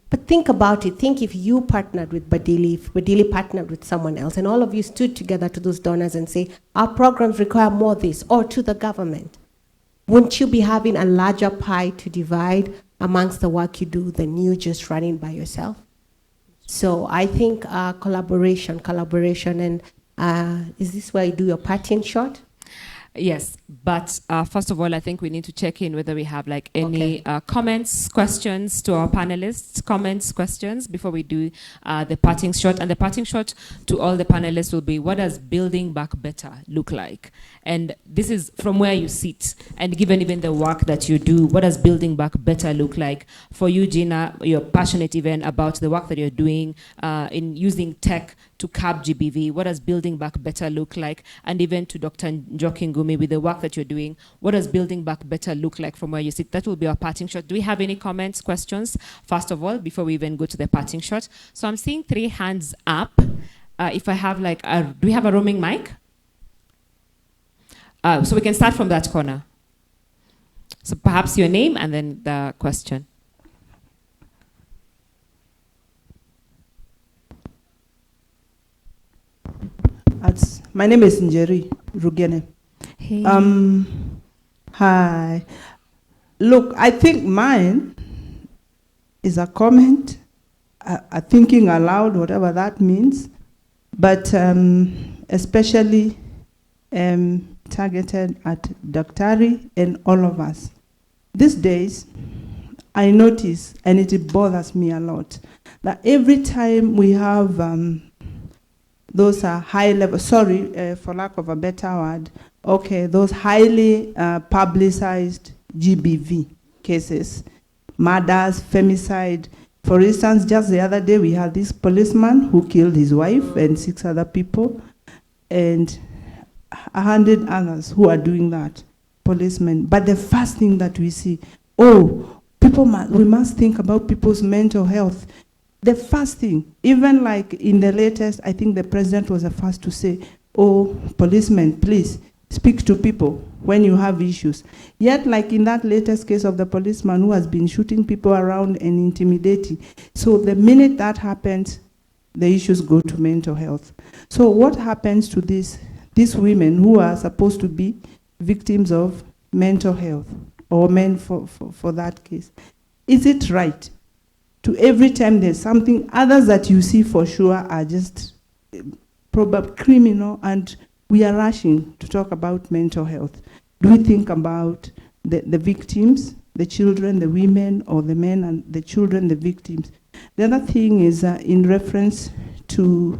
But think about it. Think if you partnered with Badili, if Badili partnered with someone else, and all of you stood together to those donors and say, our programs require more this, or to the government. Wouldn't you be having a larger pie to divide amongst the work you do than you just running by yourself? So I think collaboration, and is this where you do your parting shot? Yes, but first of all, I think we need to check in whether we have like any comments, questions to our panelists, questions before we do the parting shot. And the parting shot to all the panelists will be, what does building back better look like? And this is from where you sit, and given even the work that you do, what does building back better look like? For you, Gina, you're passionate even about the work that you're doing in using tech to curb GBV. What does building back better look like? And even to Dr. Njoki Ngumi, with the work that you're doing, what does building back better look like from where you sit? That will be our parting shot. Do we have any comments, questions, first of all, before we even go to the parting shot? So I'm seeing 3 hands up. If I have do we have a roaming mic? So we can start from that corner. So perhaps your name and then the question. My name is Njeri Rugene. Hey. Hi. Look, I think mine is a comment, a thinking aloud, whatever that means, but especially targeted at Daktari and all of us. These days, I notice, and it bothers me a lot, that every time we have those are high level, sorry, for lack of a better word, okay, those highly publicized GBV cases, murders, femicide. For instance, just the other day we had this policeman who killed his wife and 6 other people, and 100 others who are doing that, policemen. But the first thing that we see, we must think about people's mental health. The first thing, even like in the latest, I think the president was the first to say, policemen, please speak to people when you have issues. Yet, like in that latest case of the policeman who has been shooting people around and intimidating. So the minute that happens, the issues go to mental health. So what happens to these women who are supposed to be victims of mental health, or men for that case? Is it right to every time there's something, others that you see for sure are just probably criminal, and we are rushing to talk about mental health? Do we think about the victims, the children, the women, or the men and the children, the victims? The other thing is in reference to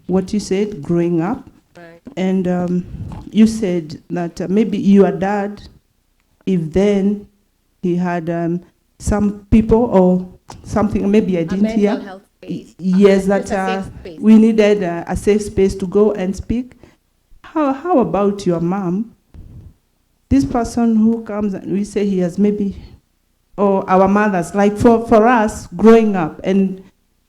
what you said, growing up. Right. And you said that maybe your dad, if then he had some people or something, maybe I didn't hear. Mental health space. Yes, Just a that safe space. we needed a safe space to go and speak. How about your mom? This person who comes and we say he has maybe, or our mothers, like for us growing up, and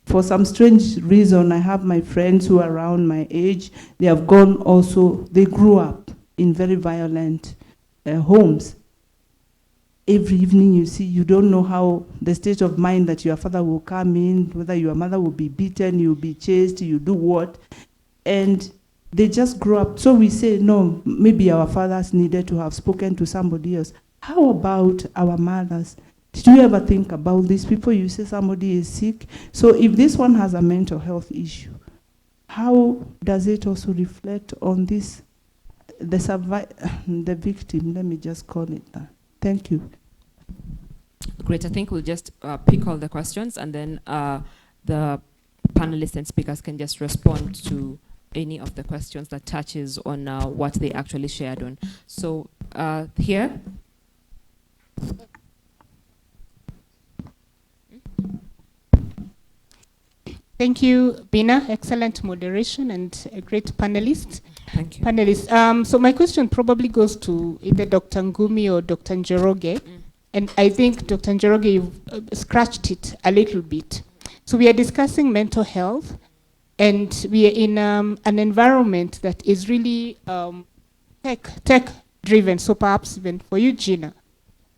for some strange reason, I have my friends who are around my age. They have gone also, they grew up in very violent homes. Every evening you see, you don't know how the state of mind that your father will come in, whether your mother will be beaten, you'll be chased, you do what. And they just grow up. So we say, no, maybe our fathers needed to have spoken to somebody else. How about our mothers? Did you ever think about these people? You say somebody is sick. So if this one has a mental health issue, how does it also reflect on this, the victim? Let me just call it that. Thank you. Great. I think we'll just pick all the questions, and then the panelists and speakers can just respond to any of the questions that touches on what they actually shared on. So here. Thank you, Bina. Excellent moderation and a great panelist. Thank you. Panelists. So my question probably goes to either Dr. Ngumi or Dr. Njoroge. And I think, Dr. Njoroge, you've scratched it a little bit. So we are discussing mental health, and we are in an environment that is really tech-driven, so perhaps even for you, Gina.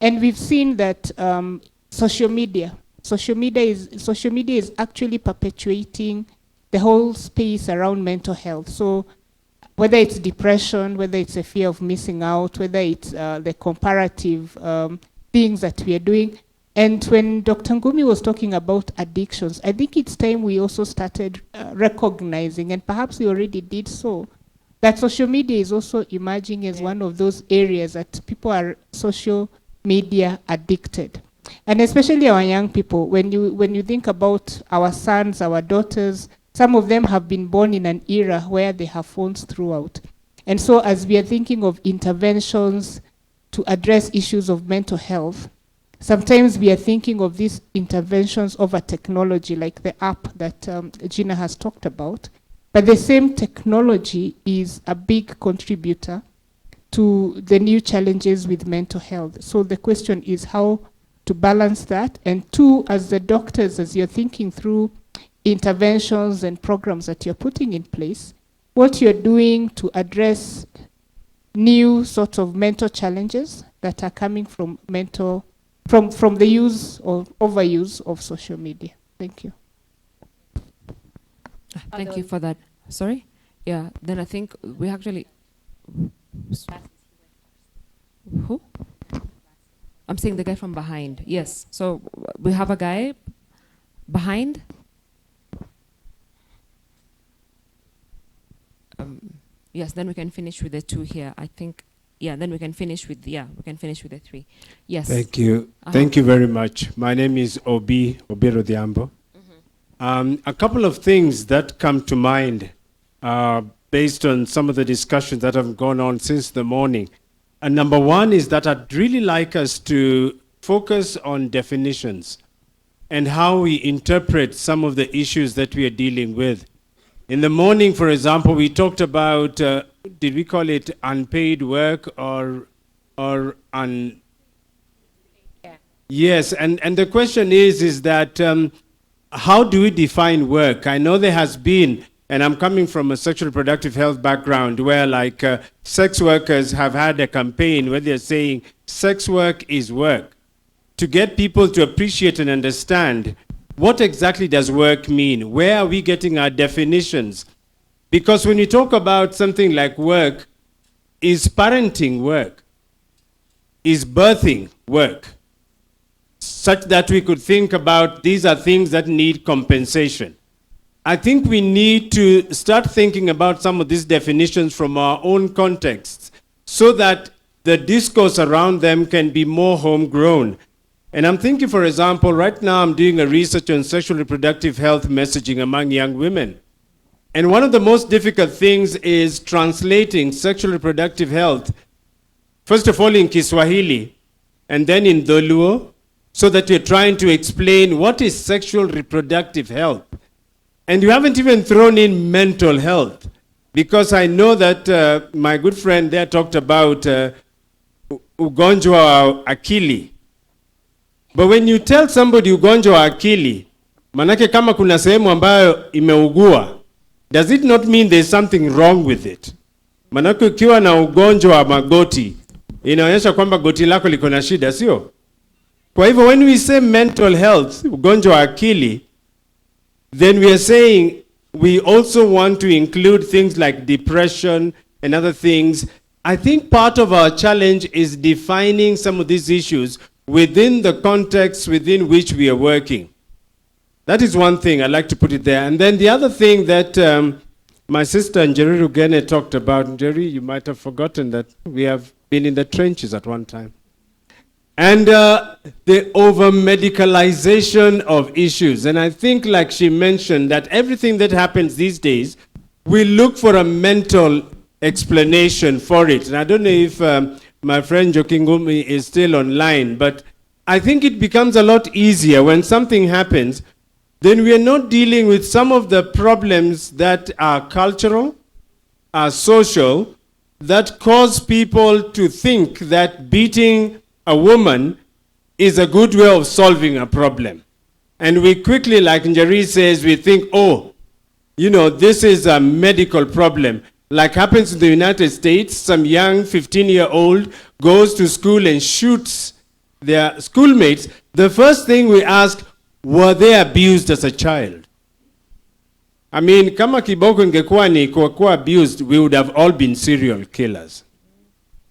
And we've seen that social media is actually perpetuating the whole space around mental health. So whether it's depression, whether it's a fear of missing out, whether it's the comparative things that we are doing. And when Dr. Ngumi was talking about addictions, I think it's time we also started recognizing, and perhaps we already did so, that social media is also emerging as one of those areas that people are social media addicted. And especially our young people, when you think about our sons, our daughters, some of them have been born in an era where they have phones throughout. And so as we are thinking of interventions to address issues of mental health, sometimes we are thinking of these interventions over technology, like the app that Gina has talked about. But the same technology is a big contributor to the new challenges with mental health. So the question is how to balance that. And two, as the doctors, as you're thinking through interventions and programs that you're putting in place, what you're doing to address new sorts of mental challenges that are coming from from the use or overuse of social media. Thank you. Thank you for that. Sorry? Yeah, then I think we actually. Who? I'm saying the guy from behind. Yes. So we have a guy behind. Yes, then we can finish with the two here. I think, yeah, then we can finish with, we can finish with the three. Yes. Thank you. Thank you very much. My name is Obi Rodiambo. A couple of things that come to mind based on some of the discussions that have gone on since the morning. And number one is that I'd really like us to focus on definitions and how we interpret some of the issues that we are dealing with. In the morning, for example, we talked about, did we call it unpaid work or Yes, and the question is that how do we define work? I know there has been, and I'm coming from a sexual reproductive health background where like sex workers have had a campaign where they're saying sex work is work, to get people to appreciate and understand what exactly does work mean? Where are we getting our definitions? Because when you talk about something like work, is parenting work? Is birthing work? Such that we could think about these are things that need compensation. I think we need to start thinking about some of these definitions from our own contexts so that the discourse around them can be more homegrown. And I'm thinking, for example, right now I'm doing a research on sexual reproductive health messaging among young women. And one of the most difficult things is translating sexual reproductive health, first of all in Kiswahili, and then in Dholuo, so that you're trying to explain what is sexual reproductive health. And you haven't even thrown in mental health, because I know that my good friend there talked about ugonjwa wa akili. But when you tell somebody ugonjwa wa akili, manake kama kuna sehemu ambayo imeugua, does it not mean there's something wrong with it? Manake ukiwa na ugonjwa wa magoti, inaonyesha kwamba goti lako liko na shida, sio? Kwa hivyo when we say mental health, ugonjwa wa akili, then we are saying we also want to include things like depression and other things. I think part of our challenge is defining some of these issues within the context within which we are working. That is one thing, I'd like to put it there. And then the other thing that my sister Njeri Rugene talked about, Njeri, you might have forgotten that we have been in the trenches at one time. And the over-medicalization of issues. And I think, like she mentioned, that everything that happens these days, we look for a mental explanation for it. And I don't know if my friend Jokingumi is still online, but I think it becomes a lot easier when something happens, then we are not dealing with some of the problems that are cultural, are social, that cause people to think that beating a woman is a good way of solving a problem. And we quickly, like Njeri says, we think, oh, you know, this is a medical problem. Like happens in the United States, some young 15-year-old goes to school and shoots their schoolmates. The first thing we ask, were they abused as a child? I mean, kama kiboko ingekuwa ni kwa abused, we would have all been serial killers.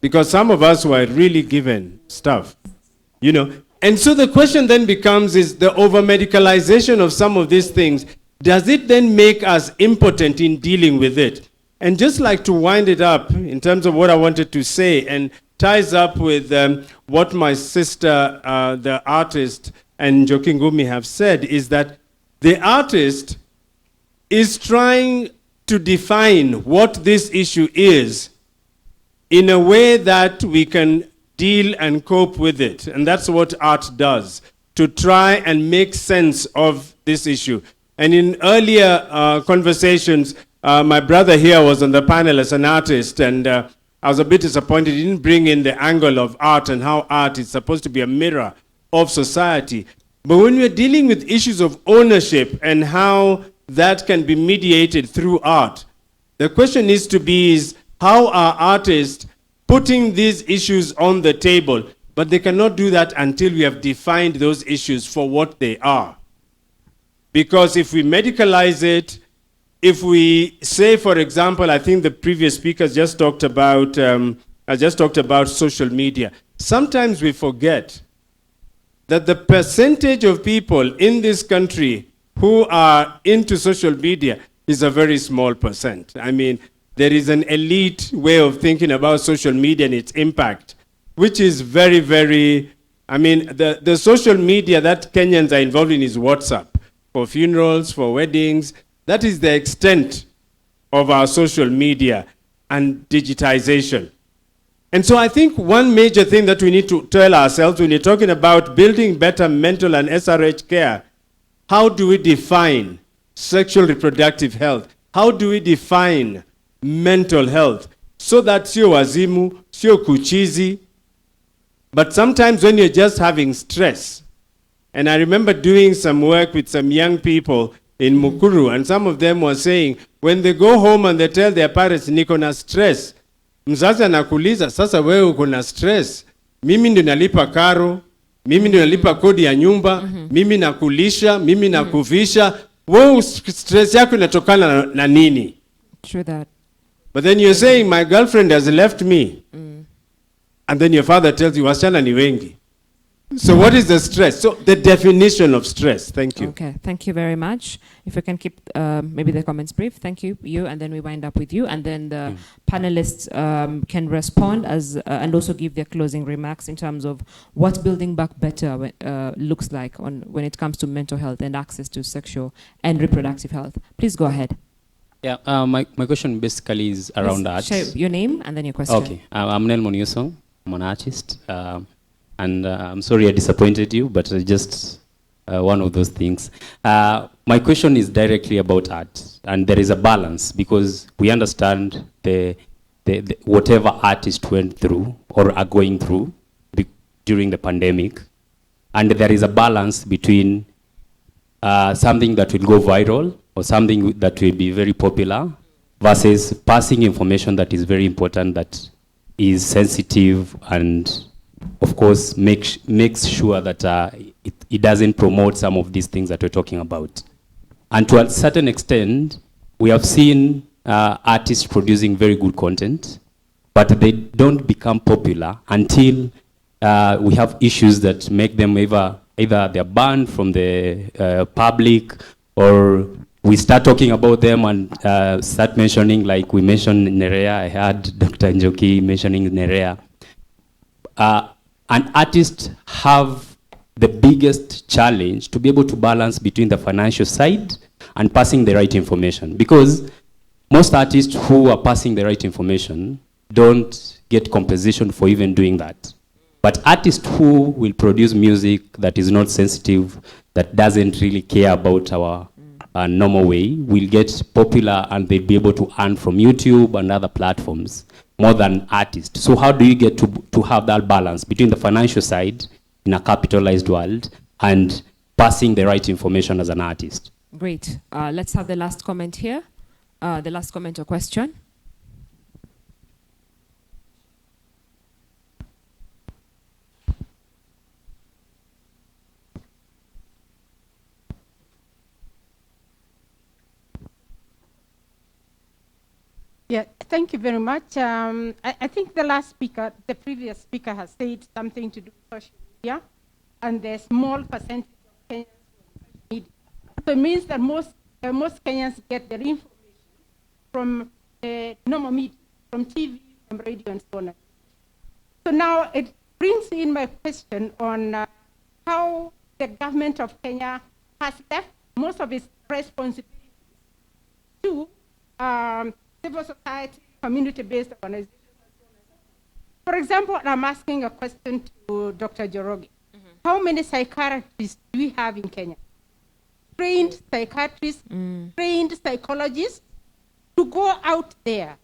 Because some of us were really given stuff, you know. And so the question then becomes, is the over-medicalization of some of these things, does it then make us impotent in dealing with it? And just like to wind it up in terms of what I wanted to say, and ties up with what my sister, the artist, and Jokingumi have said, is that the artist is trying to define what this issue is in a way that we can deal and cope with it. And that's what art does, to try and make sense of this issue. And in earlier conversations, my brother here was on the panel as an artist, and I was a bit disappointed he didn't bring in the angle of art and how art is supposed to be a mirror of society. But when we're dealing with issues of ownership and how that can be mediated through art, the question needs to be is, how are artists putting these issues on the table? But they cannot do that until we have defined those issues for what they are. Because if we medicalize it, if we say, for example, I think the previous speakers just talked about, social media. Sometimes we forget that the percentage of people in this country who are into social media is a very small percent. I mean, there is an elite way of thinking about social media and its impact, which is very, very, I mean, the social media that Kenyans are involved in is WhatsApp, for funerals, for weddings. That is the extent of our social media and digitization. And so I think one major thing that we need to tell ourselves when you're talking about building better mental and SRH care, how do we define sexual reproductive health? How do we define mental health? So that sio wazimu, sio kuchizi, but sometimes when you're just having stress. And I remember doing some work with some young people in Mukuru, and some of them were saying, when they go home and they tell their parents, niko na stress, mzazi anakuuliza, sasa wewe uko na stress, mimi ndio nalipa karo, mimi ndio nalipa kodi ya nyumba, mimi nakulisha, mimi nakuvisha, wewe stress yako inatokana na nini? True that. But then you're saying, my girlfriend has left me. And then your father tells you, wasichana ni wengi. So what is the stress? So the definition of stress. Thank you. Okay, thank you very much. If we can keep maybe the comments brief. Thank you, and then we wind up with you, and then the panelists can respond and also give their closing remarks in terms of what building back better looks like when it comes to mental health and access to sexual and reproductive health. Please go ahead. Yeah, my question basically is around that. Share your name and then your question. Okay, I'm Nelmon Yusong. I'm an artist. And I'm sorry I disappointed you, but just one of those things. My question is directly about art, and there is a balance because we understand the whatever artists went through or are going through during the pandemic, and there is a balance between something that will go viral or something that will be very popular versus passing information that is very important, that is sensitive, and of course makes sure that it doesn't promote some of these things that we're talking about. And to a certain extent, we have seen artists producing very good content, but they don't become popular until we have issues that make them either they're banned from the public, or we start talking about them and start mentioning, like we mentioned Nerea. I heard Dr. Njoki mentioning Nerea. And artists have the biggest challenge to be able to balance between the financial side and passing the right information, because most artists who are passing the right information don't get compensation for even doing that. But artists who will produce music that is not sensitive, that doesn't really care about our normal way, will get popular and they'll be able to earn from YouTube and other platforms more than artists. So how do you get to have that balance between the financial side in a capitalized world and passing the right information as an artist? Great. Let's have the last comment here. The last comment or question. Yeah, thank you very much. I think the previous speaker has said something to do with social media, and the small percentage of Kenyans on social media. So it means that most Kenyans get their information from normal media, from TV, from radio, and so on. So now it brings in my question on how the government of Kenya has left most of its responsibilities to civil society, community-based organizations, and so on and so forth. For example, I'm asking a question to Dr. Njoroge. How many psychiatrists do we have in Kenya? Trained psychiatrists, trained psychologists, to go out there,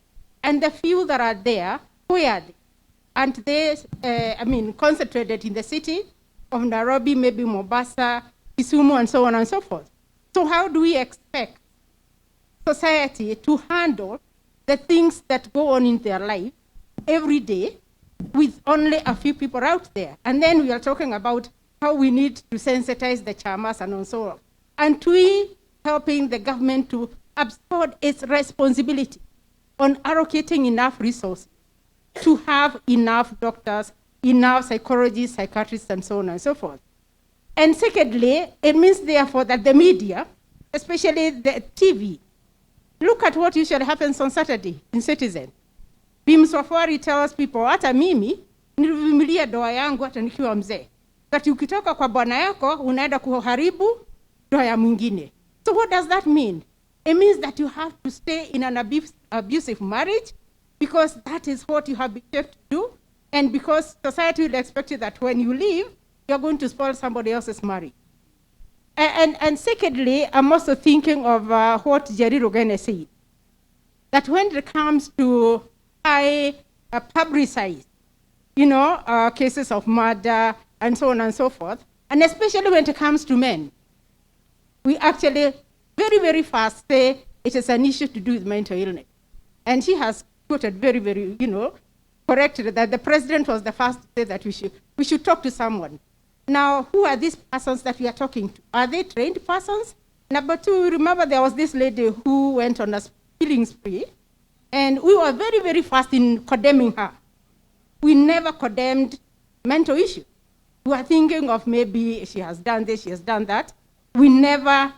and the few that are there, where are they? And they, concentrated in the city of Nairobi, maybe Mombasa, Kisumu, and so on and so forth. So how do we expect society to handle the things that go on in their life every day with only a few people out there? And then we are talking about how we need to sensitize the chamas and so on. And we helping the government to abscond its responsibility on allocating enough resources to have enough doctors, enough psychologists, psychiatrists, and so on and so forth. And secondly, it means therefore that the media, especially the TV, look at what usually happens on Saturday in Citizen. Bim Safari tells people, hata mimi, nilivumilia doa yangu hata nikiwa mzee. Kati ukitoka kwa bwana yako, unaenda kuharibu doa ya mwingine. So what does that mean? It means that you have to stay in an abusive marriage because that is what you have been shaped to do, and because society will expect you that when you leave, you're going to spoil somebody else's marriage. And secondly, I'm also thinking of what Jerry Rogene said, that when it comes to high publicized, cases of murder and so on and so forth, and especially when it comes to men, we actually very, very fast say it is an issue to do with mental illness. And she has quoted very, very, corrected that the president was the first to say that we should talk to someone. Now, who are these persons that we are talking to? Are they trained persons? Number two, remember there was this lady who went on a killing spree, and we were very, very fast in condemning her. We never condemned mental issues. We were thinking of maybe she has done this, she has done that. We never,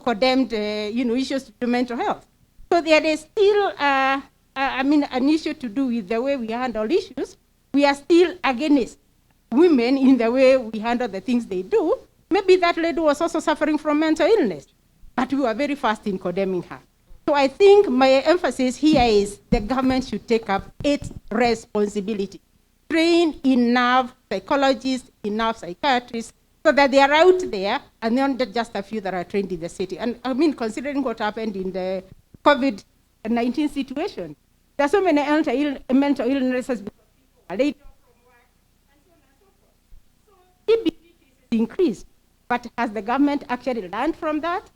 condemned, issues to mental health. So there is still, an issue to do with the way we handle issues. We are still against women in the way we handle the things they do. Maybe that lady was also suffering from mental illness, but we were very fast in condemning her. So I think my emphasis here is the government should take up its responsibility. Train enough psychologists, enough psychiatrists, so that they are out there and not just a few that are trained in the city. And considering what happened in the COVID-19 situation, there are so many mental illnesses because people are laid off from work and so on and so forth. So TB cases increased, but has the government actually learned from that?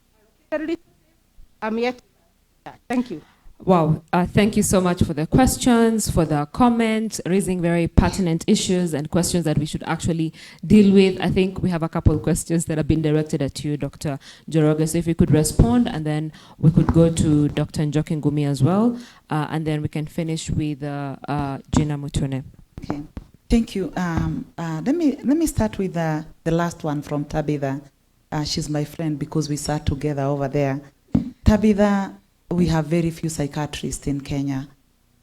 I'm yet to learn that. Thank you. Wow, thank you so much for the questions, for the comments, raising very pertinent issues and questions that we should actually deal with. I think we have a couple of questions that have been directed at you, Dr. Njoroge. So if you could respond, and then we could go to Dr. Njoki Ngumi as well, and then we can finish with Gina Mutune. Okay, thank you. Let me start with the last one from Tabitha. She's my friend because we sat together over there. Tabitha, we have very few psychiatrists in Kenya.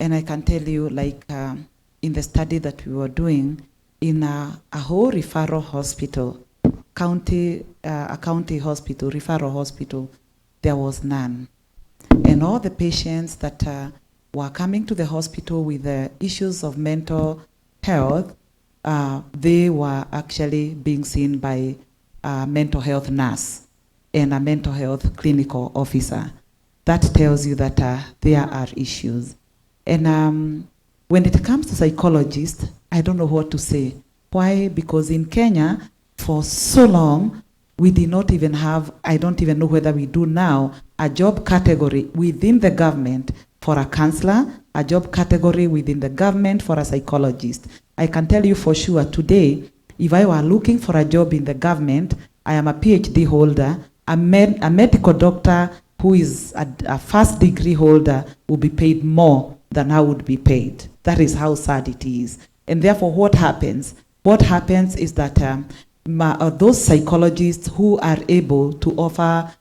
And I can tell you, in the study that we were doing, in a whole referral hospital, a county hospital, referral hospital, there was none. And all the patients that were coming to the hospital with the issues of mental health, they were actually being seen by a mental health nurse and a mental health clinical officer. That tells you that there are issues. And when it comes to psychologists, I don't know what to say. Why? Because in Kenya, for so long, we did not even have, I don't even know whether we do now, a job category within the government for a counselor, a job category within the government for a psychologist. I can tell you for sure today, if I were looking for a job in the government, I am a PhD holder, a medical doctor who is a first degree holder will be paid more than I would be paid. That is how sad it is. And therefore what happens? What happens is that those psychologists who are able to offer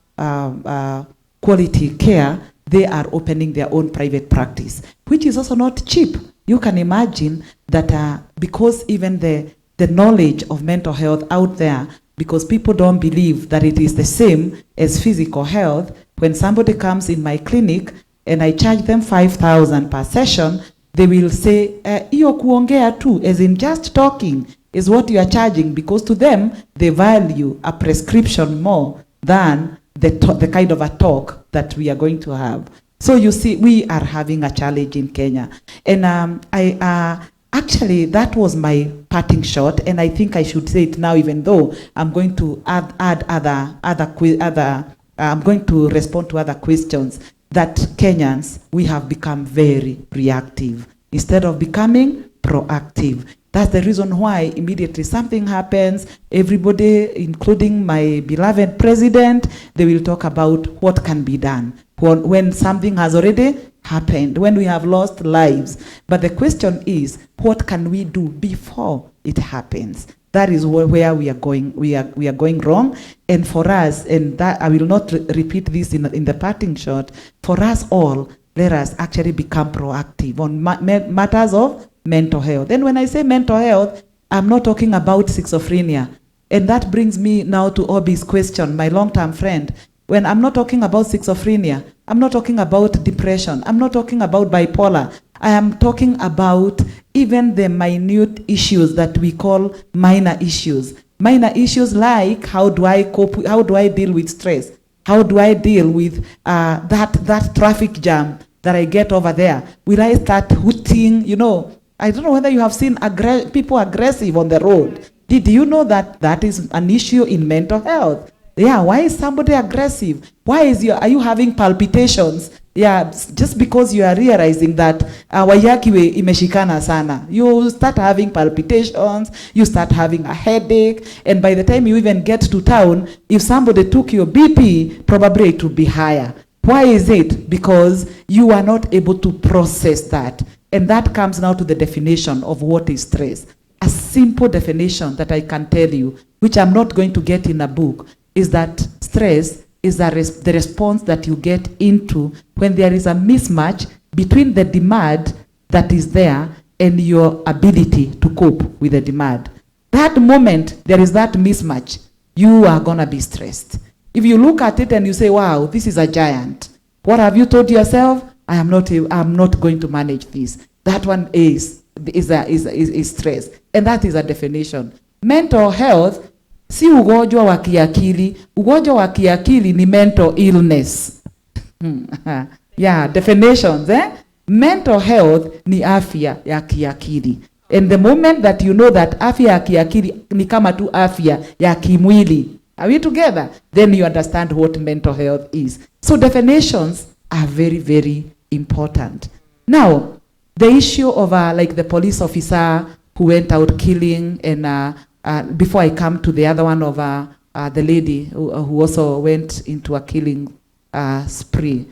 quality care, they are opening their own private practice, which is also not cheap. You can imagine that because even the knowledge of mental health out there, because people don't believe that it is the same as physical health, when somebody comes in my clinic and I charge them 5,000 per session, they will say, iyo kuongea tu, as in just talking is what you are charging, because to them, they value a prescription more than the kind of a talk that we are going to have. So you see, we are having a challenge in Kenya. And actually, that was my parting shot, and I think I should say it now, even though I'm going to add I'm going to respond to other questions, that Kenyans, we have become very reactive instead of becoming proactive. That's the reason why immediately something happens, everybody, including my beloved president, they will talk about what can be done when something has already happened, when we have lost lives. But the question is, what can we do before it happens? That is where we are going. We are going wrong. And for us, and that I will not repeat this in the parting shot. For us all, let us actually become proactive on matters of mental health. And when I say mental health, I'm not talking about schizophrenia. And that brings me now to Obi's question, my long-term friend. When I'm not talking about schizophrenia, I'm not talking about depression, I'm not talking about bipolar. I am talking about even the minute issues that we call minor issues. Minor issues like, how do I cope, how do I deal with stress? How do I deal with that traffic jam that I get over there? Will I start hooting, I don't know whether you have seen people aggressive on the road. Did you know that that is an issue in mental health? Yeah, why is somebody aggressive? Are you having palpitations? Yeah, just because you are realizing that wayakiwe imeshikana sana. You start having palpitations, you start having a headache, and by the time you even get to town, if somebody took your BP, probably it would be higher. Why is it? Because you are not able to process that. And that comes now to the definition of what is stress. A simple definition that I can tell you, which I'm not going to get in a book, is that stress is the response that you get into when there is a mismatch between the demand that is there and your ability to cope with the demand. That moment there is that mismatch, you are going to be stressed. If you look at it and you say, wow, this is a giant, what have you told yourself? I'm not going to manage this. That one is stress. And that is a definition. Mental health, si ugonjwa wa kiakili. Ugonjwa wa kiakili ni mental illness. Yeah, definitions. Mental health ni afya ya kiakili. And the moment that you know that afya ya kiakili ni kama tu afya ya kimwili, are we together? Then you understand what mental health is. So definitions are very, very important. Now, the issue of like the police officer who went out killing, and before I come to the other one of the lady who also went into a killing spree,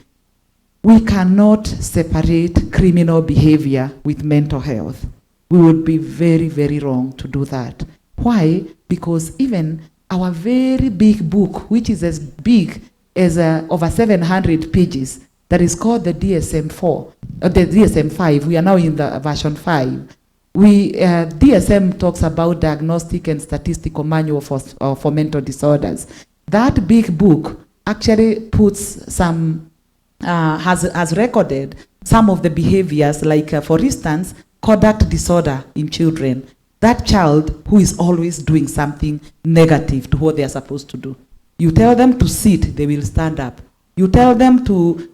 we cannot separate criminal behavior with mental health. We would be very, very wrong to do that. Why? Because even our very big book, which is as big as over 700 pages, that is called the DSM-4, the DSM-5. We are now in the version 5. DSM talks about diagnostic and statistical manual for mental disorders. That big book actually puts some, has recorded some of the behaviors, like for instance, conduct disorder in children. That child who is always doing something negative to what they are supposed to do. You tell them to sit, they will stand up. You tell them to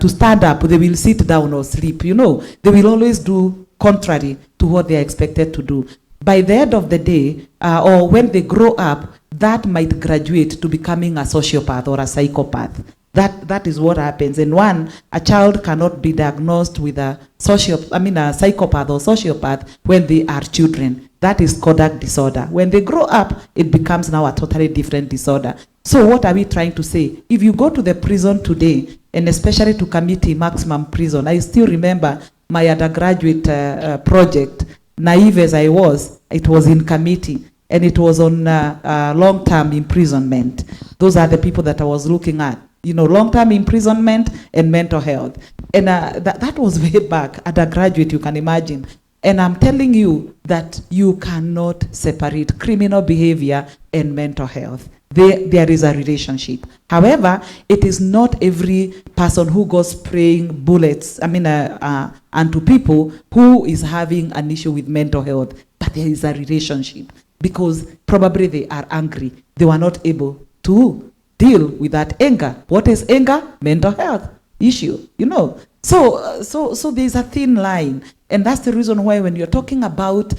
stand up, they will sit down or sleep. They will always do contrary to what they are expected to do. By the end of the day, or when they grow up, that might graduate to becoming a sociopath or a psychopath. That is what happens. And a child cannot be diagnosed with a psychopath or sociopath when they are children. That is conduct disorder. When they grow up, it becomes now a totally different disorder. So what are we trying to say? If you go to the prison today, and especially to Kamiti Maximum Prison, I still remember my undergraduate project, naive as I was, it was in Kamiti, and it was on long-term imprisonment. Those are the people that I was looking at. Long-term imprisonment and mental health. And that was way back at a graduate, you can imagine. And I'm telling you that you cannot separate criminal behavior and mental health. There is a relationship. However, it is not every person who goes spraying bullets, and to people who is having an issue with mental health, but there is a relationship because probably they are angry. They were not able to deal with that anger. What is anger? Mental health issue, So there's a thin line. And that's the reason why when you're talking about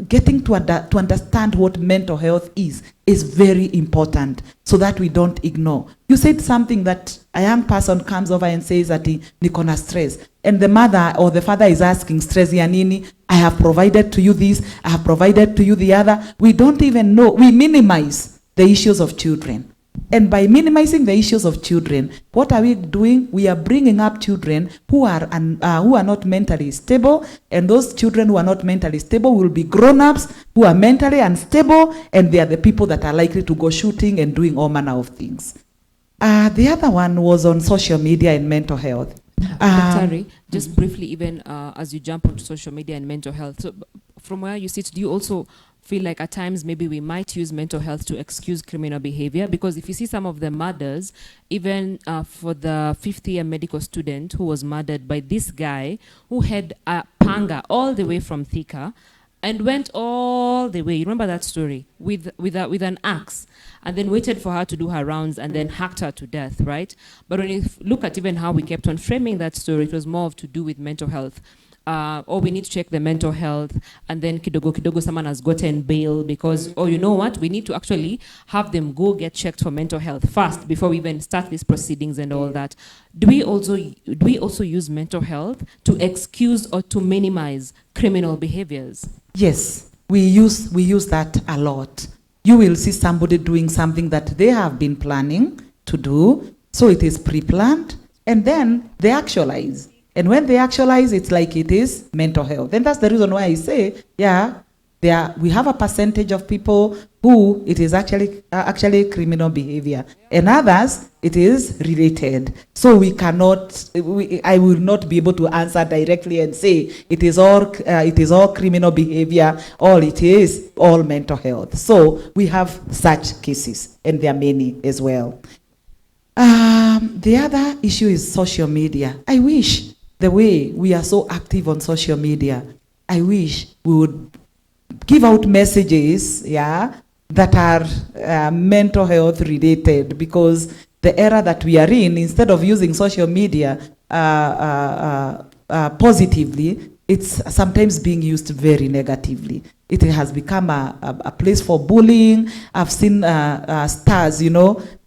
getting to understand what mental health is very important so that we don't ignore. You said something that a young person comes over and says that niko na stress. And the mother or the father is asking, stress ya nini? I have provided to you this, I have provided to you the other. We don't even know. We minimize the issues of children. And by minimizing the issues of children, what are we doing? We are bringing up children who are not mentally stable, and those children who are not mentally stable will be grown-ups who are mentally unstable, and they are the people that are likely to go shooting and doing all manner of things. The other one was on social media and mental health. Daktari, just briefly, even as you jump onto social media and mental health, so from where you sit, do you also feel like at times maybe we might use mental health to excuse criminal behavior? Because if you see some of the murders, even for the 50-year medical student who was murdered by this guy who had a panga all the way from Thika and went all the way, you remember that story, with an axe, and then waited for her to do her rounds and then hacked her to death, right? But when you look at even how we kept on framing that story, it was more to do with mental health. Or we need to check the mental health, and then kidogo someone has gotten bail because, oh, you know what, we need to actually have them go get checked for mental health first before we even start these proceedings and all that. Do we also use mental health to excuse or to minimize criminal behaviors? Yes, we use that a lot. You will see somebody doing something that they have been planning to do, so it is pre-planned, and then they actualize. And when they actualize, it's like it is mental health. And that's the reason why I say, we have a percentage of people who it is actually criminal behavior. And others, it is related. So I will not be able to answer directly and say it is all criminal behavior, all it is, all mental health. So we have such cases, and there are many as well. The other issue is social media. I wish the way we are so active on social media, I wish we would give out messages, that are mental health related, because the era that we are in, instead of using social media positively, it's sometimes being used very negatively. It has become a place for bullying. I've seen stars,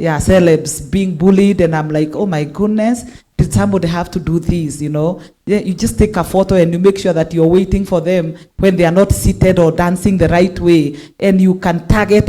celebs being bullied, and I'm like, oh my goodness, did somebody have to do this, You just take a photo and you make sure that you're waiting for them when they are not seated or dancing the right way, and you can target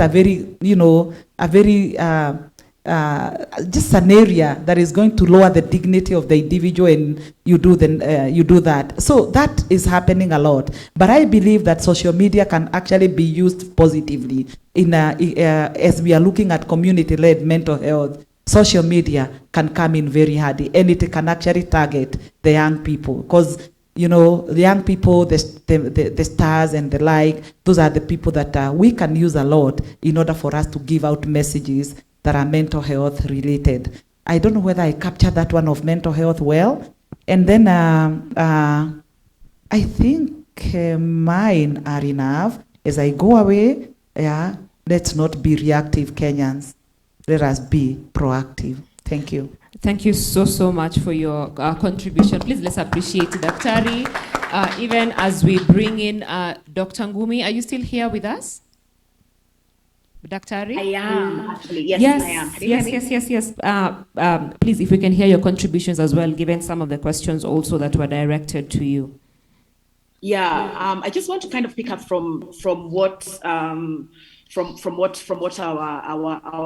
just an area that is going to lower the dignity of the individual, and you do that. So that is happening a lot. But I believe that social media can actually be used positively as we are looking at community-led mental health. Social media can come in very handy, and it can actually target the young people, because the young people, the stars and the like, those are the people that we can use a lot in order for us to give out messages that are mental health related. I don't know whether I captured that one of mental health well. And then I think mine are enough. As I go away, let's not be reactive Kenyans. Let us be proactive. Thank you. Thank you so much for your contribution. Please, let's appreciate Daktari. Even as we bring in Dr. Ngumi, are you still here with us? Daktari? I am, actually. Yes, I am. Yes. Please, if we can hear your contributions as well, given some of the questions also that were directed to you. Yeah, I just want to kind of pick up from what our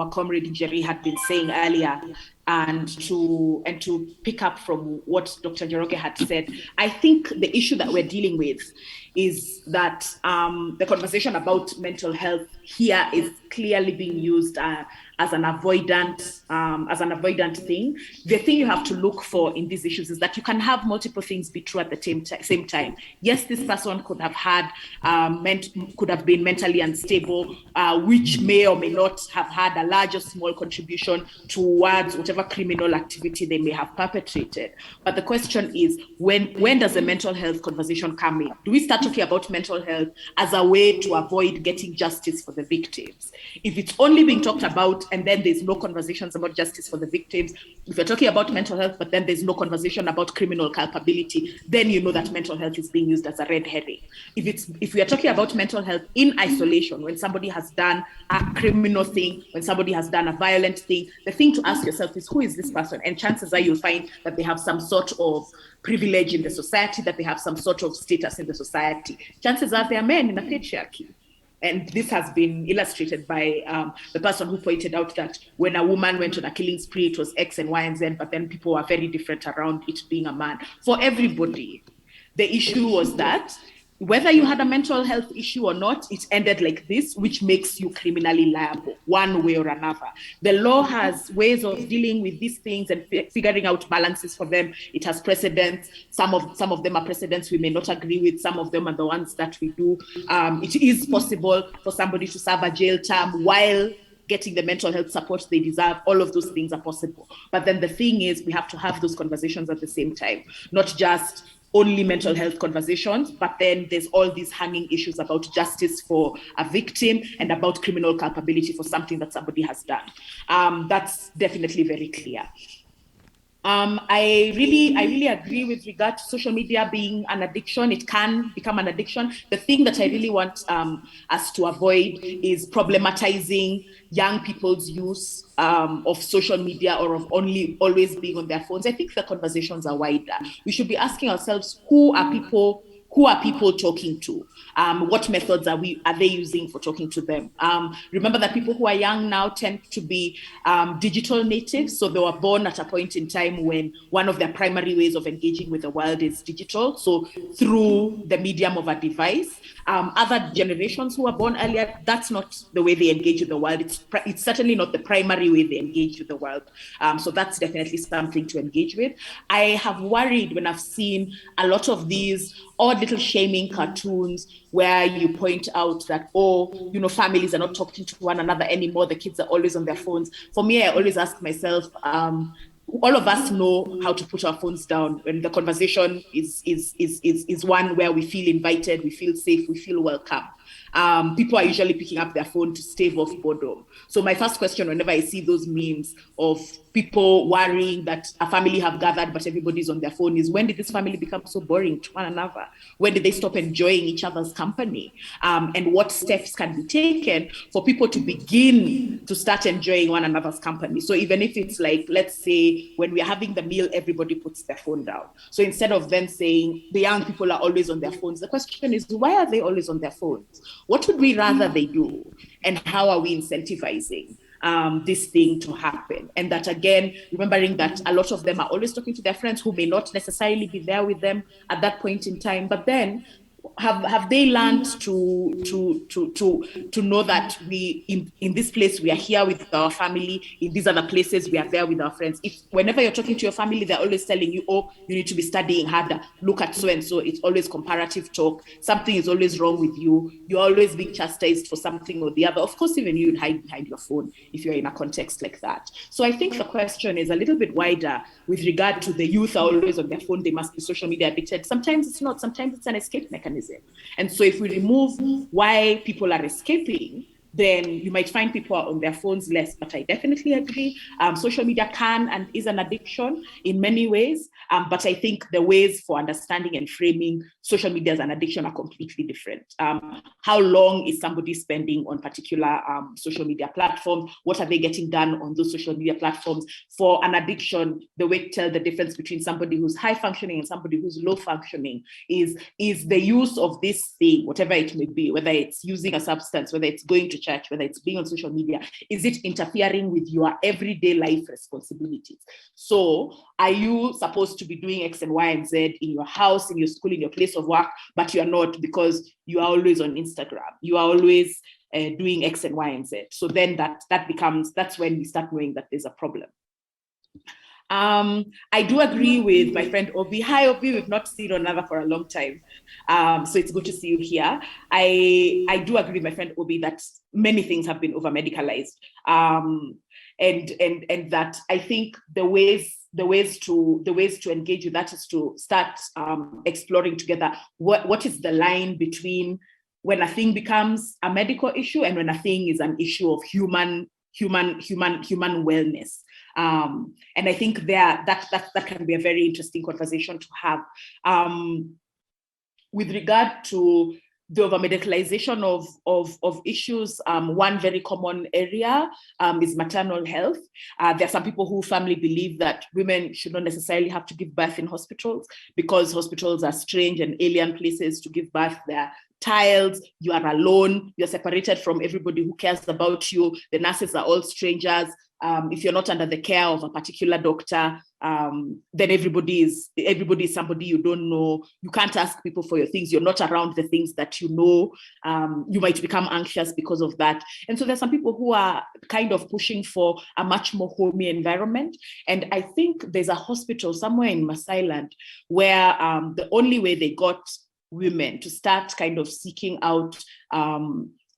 comrade Jerry had been saying earlier, and to pick up from what Dr. Njoroge had said. I think the issue that we're dealing with is that the conversation about mental health here is clearly being used as an avoidant thing. The thing you have to look for in these issues is that you can have multiple things be true at the same time. Yes, this person could have been mentally unstable, which may or may not have had a large or small contribution towards whatever criminal activity they may have perpetrated. But the question is, when does the mental health conversation come in? Do we start talking about mental health as a way to avoid getting justice for the victims? If it's only being talked about and then there's no conversations about justice for the victims, if you're talking about mental health, but then there's no conversation about criminal culpability, then you know that mental health is being used as a red herring. If we are talking about mental health in isolation, when somebody has done a criminal thing, when somebody has done a violent thing, the thing to ask yourself is, who is this person? And chances are you'll find that they have some sort of privilege in the society, that they have some sort of status in the society. Chances are they are men in a patriarchy. And this has been illustrated by the person who pointed out that when a woman went on a killing spree, it was X and Y and Z, but then people were very different around it being a man. For everybody, the issue was that whether you had a mental health issue or not, it ended like this, which makes you criminally liable one way or another. The law has ways of dealing with these things and figuring out balances for them. It has precedents. Some of them are precedents we may not agree with. Some of them are the ones that we do. It is possible for somebody to serve a jail term while getting the mental health support they deserve. All of those things are possible. But then the thing is, we have to have those conversations at the same time, not just only mental health conversations, but then there's all these hanging issues about justice for a victim and about criminal culpability for something that somebody has done. That's definitely very clear. I really agree with regard to social media being an addiction. It can become an addiction. The thing that I really want us to avoid is problematizing young people's use of social media or of always being on their phones. I think the conversations are wider. We should be asking ourselves, who are people talking to? What methods are they using for talking to them? Remember that people who are young now tend to be digital natives. So they were born at a point in time when one of their primary ways of engaging with the world is digital. So through the medium of a device. Other generations who were born earlier, that's not the way they engage with the world. It's certainly not the primary way they engage with the world. So that's definitely something to engage with. I have worried when I've seen a lot of these odd little shaming cartoons where you point out that, families are not talking to one another anymore. The kids are always on their phones. For me, I always ask myself, all of us know how to put our phones down when the conversation is one where we feel invited, we feel safe, we feel welcome. People are usually picking up their phone to stave off boredom. So my first question, whenever I see those memes of people worrying that a family have gathered but everybody's on their phone, is when did this family become so boring to one another? When did they stop enjoying each other's company? And what steps can be taken for people to begin to start enjoying one another's company? So even if it's like, let's say when we're having the meal, everybody puts their phone down. So instead of then saying the young people are always on their phones, the question is, why are they always on their phones? What would we rather they do? And how are we incentivizing this thing to happen? And that, again, remembering that a lot of them are always talking to their friends who may not necessarily be there with them at that point in time, but then have they learned to know that we in this place we are here with our family, in these other places we are there with our friends? If whenever you're talking to your family, they're always telling you, you need to be studying harder, look at so and so, it's always comparative talk, something is always wrong with you, you're always being chastised for something or the other. Of course, even you'd hide behind your phone if you're in a context like that. So I think the question is a little bit wider with regard to the youth are always on their phone, they must be social media addicted. Sometimes it's not, sometimes it's an escape mechanism. And so if we remove why people are escaping, then you might find people are on their phones less. But I definitely agree. Social media can and is an addiction in many ways. But I think the ways for understanding and framing social media as an addiction are completely different. How long is somebody spending on particular social media platforms? What are they getting done on those social media platforms? For an addiction, the way to tell the difference between somebody who's high functioning and somebody who's low functioning is the use of this thing, whatever it may be, whether it's using a substance, whether it's going to church, whether it's being on social media, is it interfering with your everyday life responsibilities? So are you supposed to be doing X and Y and Z in your house, in your school, in your place of work, but you are not because you are always on Instagram, you are always doing X and Y and Z? So then that's when we start knowing that there's a problem. I do agree with my friend Obi. Hi, Obi. We've not seen one another for a long time. So it's good to see you here. I do agree with my friend Obi that many things have been over-medicalized. And that I think the ways to engage with that is to start exploring together what is the line between when a thing becomes a medical issue and when a thing is an issue of human wellness. And I think that can be a very interesting conversation to have. With regard to the over-medicalization of issues, one very common area is maternal health. There are some people who firmly believe that women should not necessarily have to give birth in hospitals because hospitals are strange and alien places to give birth. They're tiled, you are alone, you're separated from everybody who cares about you. The nurses are all strangers. If you're not under the care of a particular doctor, then everybody is somebody you don't know. You can't ask people for your things. You're not around the things that you know. You might become anxious because of that. And so there's some people who are kind of pushing for a much more homey environment. And I think there's a hospital somewhere in Masailand where the only way they got women to start kind of seeking out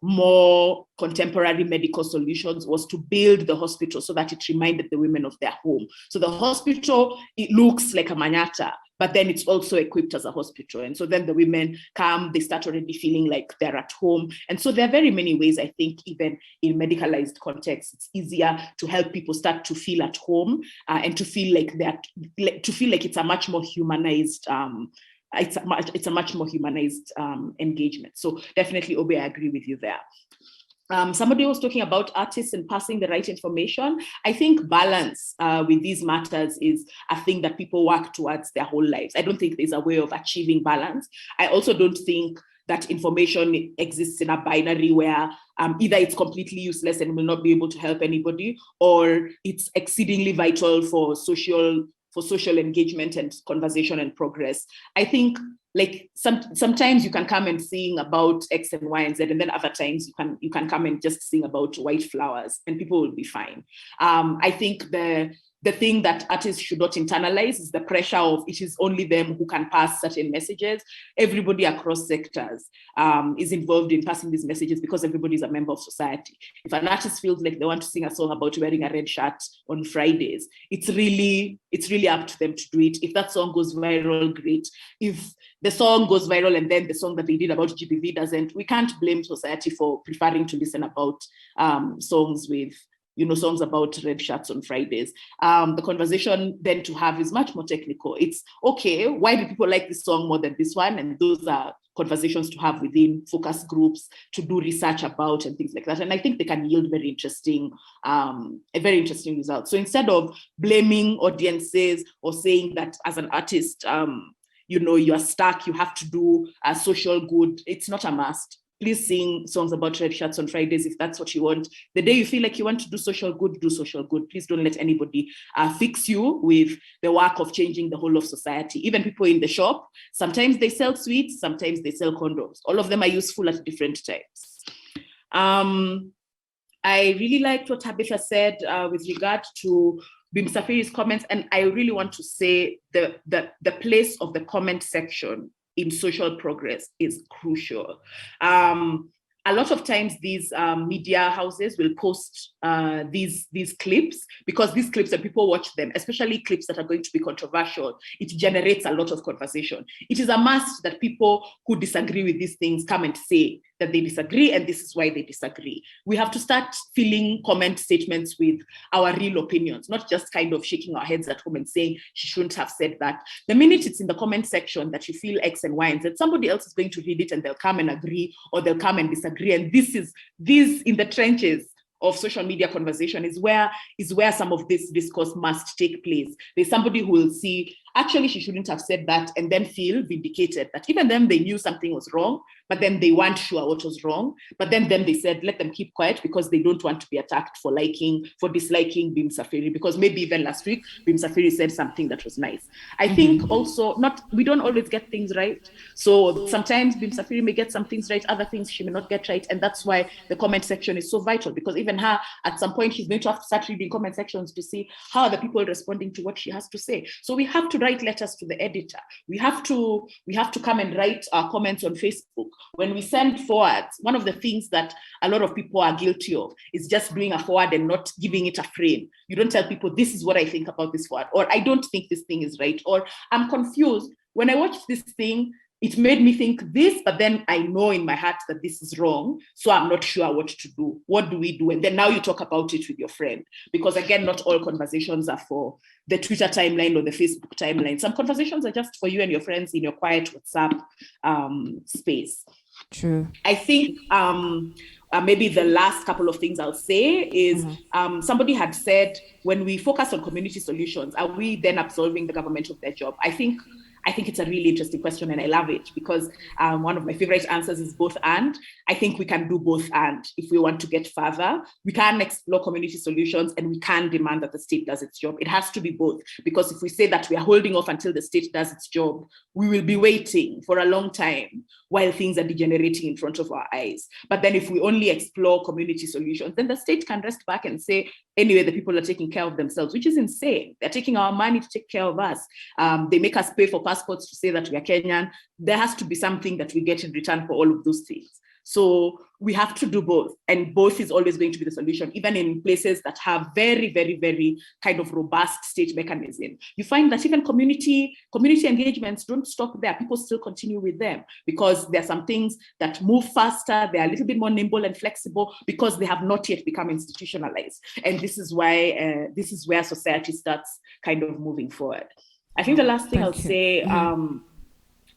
more contemporary medical solutions was to build the hospital so that it reminded the women of their home. So the hospital, it looks like a manyatta, but then it's also equipped as a hospital. And so then the women come, they start already feeling like they're at home. And so there are very many ways, I think, even in medicalized contexts, it's easier to help people start to feel at home and to feel like it's a much more humanized it's a much more humanized engagement. So definitely, Obi, I agree with you there. Somebody was talking about artists and passing the right information. I think balance with these matters is a thing that people work towards their whole lives. I don't think there's a way of achieving balance. I also don't think that information exists in a binary where either it's completely useless and will not be able to help anybody, or it's exceedingly vital for social engagement and conversation and progress. I think like sometimes you can come and sing about X and Y and Z, and then other times you can come and just sing about white flowers and people will be fine. I think the thing that artists should not internalize is the pressure of it is only them who can pass certain messages. Everybody across sectors is involved in passing these messages because everybody is a member of society. If an artist feels like they want to sing a song about wearing a red shirt on Fridays, it's really up to them to do it. If that song goes viral, great. If the song goes viral and then the song that they did about GBV doesn't, we can't blame society for preferring to listen about songs with songs about red shirts on Fridays. The conversation then to have is much more technical. It's okay, why do people like this song more than this one? And those are conversations to have within focus groups, to do research about and things like that. And I think they can yield very interesting results. So instead of blaming audiences or saying that as an artist, you are stuck, you have to do a social good, it's not a must. Please sing songs about red shirts on Fridays if that's what you want. The day you feel like you want to do social good, do social good. Please don't let anybody fix you with the work of changing the whole of society. Even people in the shop, sometimes they sell sweets, sometimes they sell condoms. All of them are useful at different times. I really liked what Tabitha said with regard to Bi Msafiri's comments, and I really want to say the place of the comment section in social progress is crucial. A lot of times these media houses will post these clips, because these clips, and people watch them, especially clips that are going to be controversial, it generates a lot of conversation. It is a must that people who disagree with these things come and say that they disagree and this is why they disagree. We have to start filling comment statements with our real opinions, not just kind of shaking our heads at home and saying she shouldn't have said that. The minute it's in the comment section that you feel X and Y and Z, somebody else is going to read it and they'll come and agree or they'll come and disagree. And this in the trenches of social media conversation is where some of this discourse must take place. There's somebody who will see, actually, she shouldn't have said that, and then feel vindicated that even them, they knew something was wrong, but then they weren't sure what was wrong. But then they said, let them keep quiet because they don't want to be attacked for disliking Bi Msafiri, because maybe even last week, Bi Msafiri said something that was nice. I think also, we don't always get things right. So sometimes Bi Msafiri may get some things right, other things she may not get right. And that's why the comment section is so vital, because even her, at some point, she's going to have to start reading comment sections to see how are the people responding to what she has to say. So we have to write letters to the editor. We have to come and write our comments on Facebook. When we send forwards, one of the things that a lot of people are guilty of is just doing a forward and not giving it a frame. You don't tell people, this is what I think about this forward, or I don't think this thing is right, or I'm confused. When I watched this thing, it made me think this, but then I know in my heart that this is wrong, so I'm not sure what to do. What do we do? And then now you talk about it with your friend, because again, not all conversations are for the Twitter timeline or the Facebook timeline. Some conversations are just for you and your friends in your quiet WhatsApp space. True. I think maybe the last couple of things I'll say is somebody had said, when we focus on community solutions, are we then absolving the government of their job? I think it's a really interesting question, and I love it, because one of my favorite answers is both and. I think we can do both and. If we want to get further, we can explore community solutions and we can demand that the state does its job. It has to be both, because if we say that we are holding off until the state does its job, we will be waiting for a long time while things are degenerating in front of our eyes. But then if we only explore community solutions, then the state can rest back and say, anyway, the people are taking care of themselves, which is insane. They're taking our money to take care of us. They make us pay for passports to say that we are Kenyan. There has to be something that we get in return for all of those things. So we have to do both, and both is always going to be the solution, even in places that have very, very, very kind of robust state mechanism. You find that even community engagements don't stop there. People still continue with them because there are some things that move faster. They're a little bit more nimble and flexible because they have not yet become institutionalized. And this is why this is where society starts kind of moving forward. I think the last thing I'll say,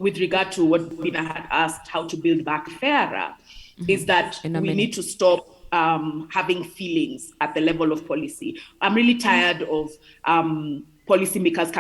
with regard to what Bina had asked, how to build back fairer, is that we need to stop having feelings at the level of policy. I'm really tired of policymakers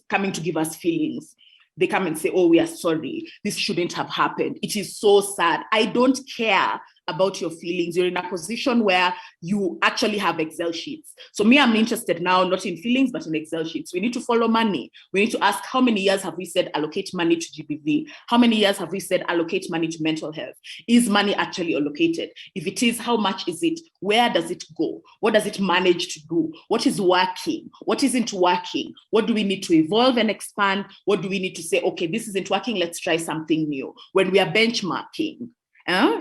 coming to give us feelings. They come and say, oh, we are sorry, this shouldn't have happened. It is so sad. I don't care about your feelings. You're in a position where you actually have Excel sheets. So me, I'm interested now, not in feelings, but in Excel sheets. We need to follow money. We need to ask, how many years have we said allocate money to GBV? How many years have we said allocate money to mental health? Is money actually allocated? If it is, how much is it? Where does it go? What does it manage to do? What is working? What isn't working? What do we need to evolve and expand? What do we need to say, okay, this isn't working, let's try something new? When we are benchmarking,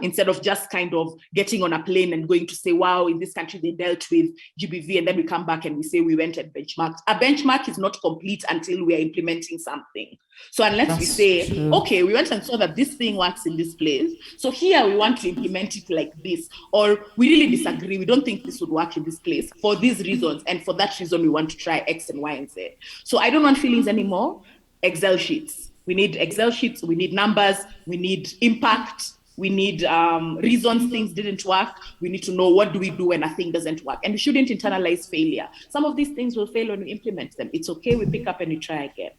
instead of just kind of getting on a plane and going to say, wow, in this country they dealt with GBV, and then we come back and we say we went and benchmarked. A benchmark is not complete until we are implementing something. So unless we say, okay, we went and saw that this thing works in this place, so here we want to implement it like this, or we really disagree, we don't think this would work in this place for these reasons, and for that reason we want to try X and Y and Z. So I don't want feelings anymore. Excel sheets. We need Excel sheets, we need numbers, we need impact, we need reasons things didn't work. We need to know, what do we do when a thing doesn't work? And we shouldn't internalize failure. Some of these things will fail when we implement them. It's okay, we pick up and we try again.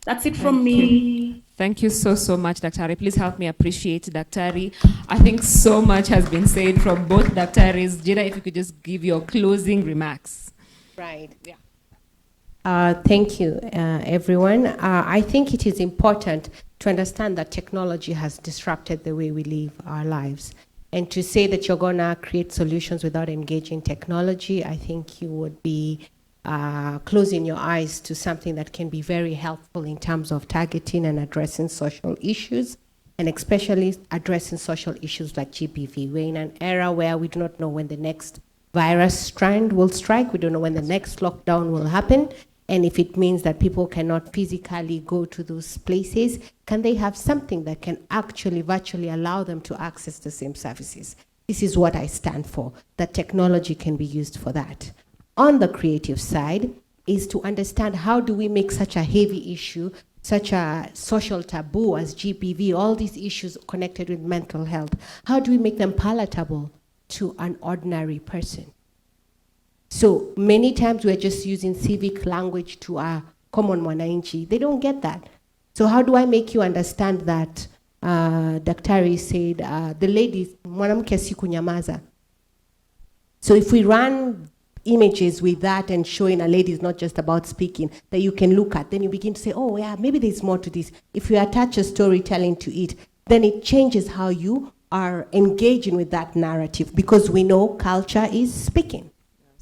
That's it from me. Thank you so much, Daktari. Please help me appreciate Daktari. I think so much has been said from both Daktaris. Gina, if you could just give your closing remarks. Right, yeah. Thank you, everyone. I think it is important to understand that technology has disrupted the way we live our lives. And to say that you're going to create solutions without engaging technology, I think you would be closing your eyes to something that can be very helpful in terms of targeting and addressing social issues, and especially addressing social issues like GBV. We're in an era where we do not know when the next virus strand will strike. We don't know when the next lockdown will happen. And if it means that people cannot physically go to those places, can they have something that can actually virtually allow them to access the same services? This is what I stand for, that technology can be used for that. On the creative side is to understand, how do we make such a heavy issue, such a social taboo as GBV, all these issues connected with mental health, how do we make them palatable to an ordinary person? So many times we're just using civic language to our common mwananchi. They don't get that. So how do I make you understand that? Daktari said, the ladies, mwanamke si kunyamaza. So if we run images with that and showing a lady is not just about speaking, that you can look at, then you begin to say, oh yeah, maybe there's more to this. If you attach a storytelling to it, then it changes how you are engaging with that narrative, because we know culture is speaking.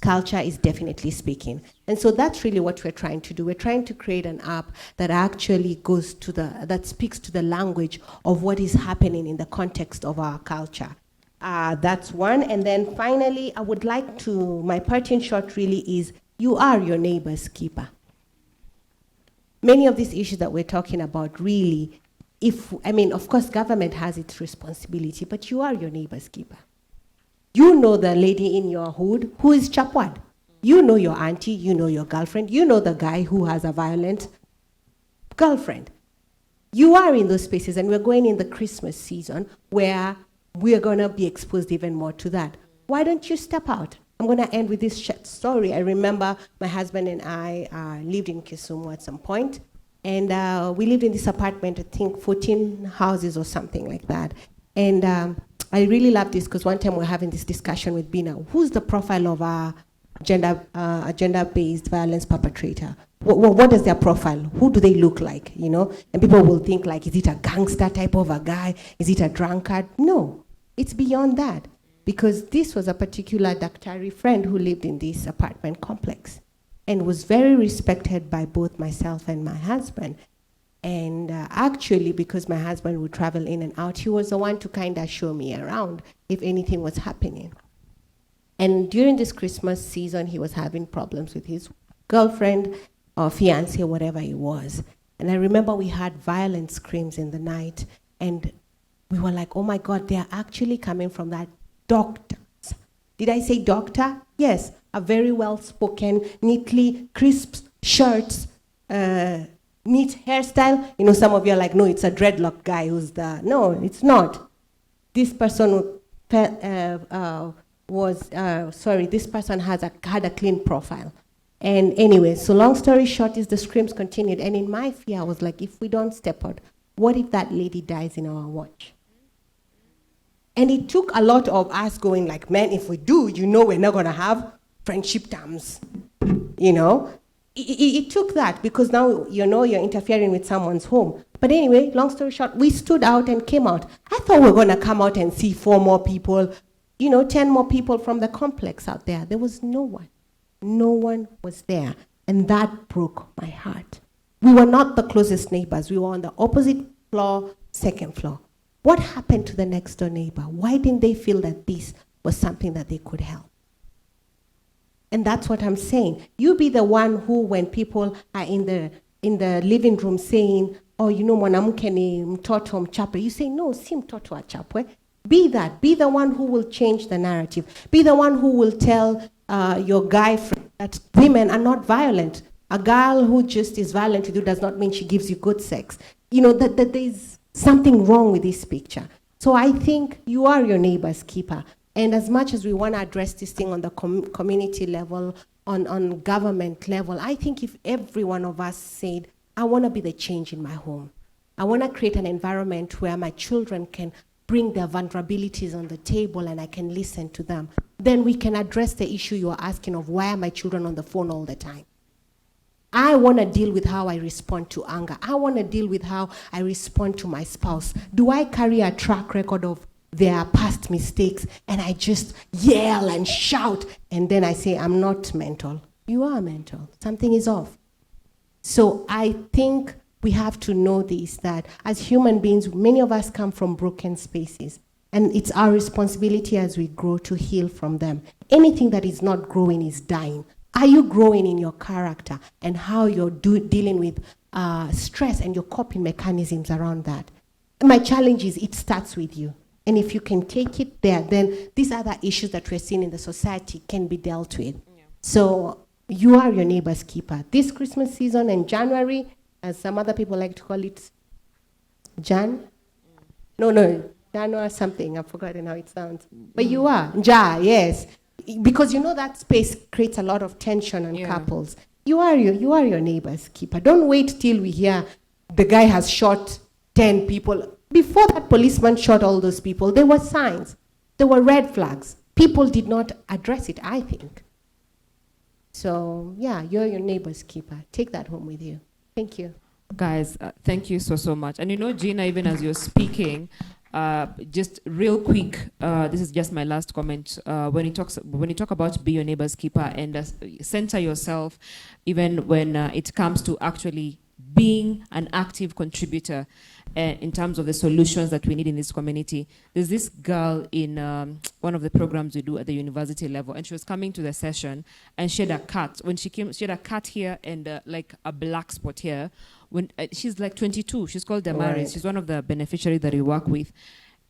Culture is definitely speaking. And so that's really what we're trying to do. We're trying to create an app that actually goes to that speaks to the language of what is happening in the context of our culture. That's one. And then finally, I would like to, my parting shot really is, you are your neighbor's keeper. Many of these issues that we're talking about really of course, government has its responsibility, but you are your neighbor's keeper. You know the lady in your hood who is Chapwad. You know your auntie, you know your girlfriend, you know the guy who has a violent girlfriend. You are in those spaces, and we're going in the Christmas season where we're going to be exposed even more to that. Why don't you step out? I'm going to end with this story. I remember my husband and I lived in Kisumu at some point, and we lived in this apartment, I think 14 houses or something like that. And I really love this because one time we were having this discussion with Bina. Who's the profile of a gender-based violence perpetrator? What is their profile? Who do they look like, you know? And people will think like, is it a gangster type of a guy? Is it a drunkard? No, it's beyond that. Because this was a particular Daktari friend who lived in this apartment complex and was very respected by both myself and my husband. And actually, because my husband would travel in and out, he was the one to kind of show me around if anything was happening. And during this Christmas season, he was having problems with his girlfriend or fiancé, whatever it was. And I remember we had violent screams in the night, and we were like, oh my God, they're actually coming from that doctor. Did I say doctor? Yes, a very well-spoken, neatly crisp shirts, neat hairstyle. You know, some of you are like, no, it's a dreadlock guy who's the... No, it's not. This person this person had a clean profile. And anyway, so long story short is the screams continued. And in my fear, I was like, if we don't step out, what if that lady dies in our watch? And it took a lot of us going like, man, if we do, you know we're not going to have friendship terms. You know? It took that because now, you know, you're interfering with someone's home. But anyway, long story short, we stood out and came out. I thought we were going to come out and see 4 more people, you know, 10 more people from the complex out there. There was no one. No one was there. And that broke my heart. We were not the closest neighbors. We were on the opposite floor, second floor. What happened to the next door neighbor? Why didn't they feel that this was something that they could help? And that's what I'm saying. You be the one who, when people are in the living room saying, oh, you know, mwanamke ni mtoto mchapwe, you say, no, si mtoto achapwe. Be that. Be the one who will change the narrative. Be the one who will tell your guy friend that women are not violent. A girl who just is violent with you does not mean she gives you good sex. You know, that there's something wrong with this picture. So I think you are your neighbor's keeper. And as much as we want to address this thing on the community level, on government level, I think if every one of us said, I want to be the change in my home. I want to create an environment where my children can bring their vulnerabilities on the table and I can listen to them. Then we can address the issue you are asking of why are my children on the phone all the time? I want to deal with how I respond to anger. I want to deal with how I respond to my spouse. Do I carry a track record of their past mistakes and I just yell and shout and then I say, I'm not mental? You are mental. Something is off. So I think we have to know this, that as human beings, many of us come from broken spaces. And it's our responsibility as we grow to heal from them. Anything that is not growing is dying. Are you growing in your character and how you're dealing with stress and your coping mechanisms around that? My challenge is it starts with you. And if you can take it there, then these other issues that we're seeing in the society can be dealt with. Yeah. So you are your neighbor's keeper. This Christmas season and January, as some other people like to call it, Jan? No, January something. I've forgotten how it sounds. But you are. Ja, yes. Because you know that space creates a lot of tension on couples. You are your neighbor's keeper. Don't wait till we hear the guy has shot 10 people. Before that policeman shot all those people, there were signs. There were red flags. People did not address it, I think. So, yeah, you're your neighbor's keeper. Take that home with you. Thank you. Guys, thank you so much. And you know, Gina, even as you're speaking, just real quick, this is just my last comment. When you talk about be your neighbor's keeper and center yourself, even when it comes to actually being an active contributor in terms of the solutions that we need in this community. There's this girl in one of the programs we do at the university level, and she was coming to the session, and she had a cut. When she came, she had a cut here and like a black spot here, when she's like 22. She's called Damaris. Right. She's one of the beneficiaries that we work with.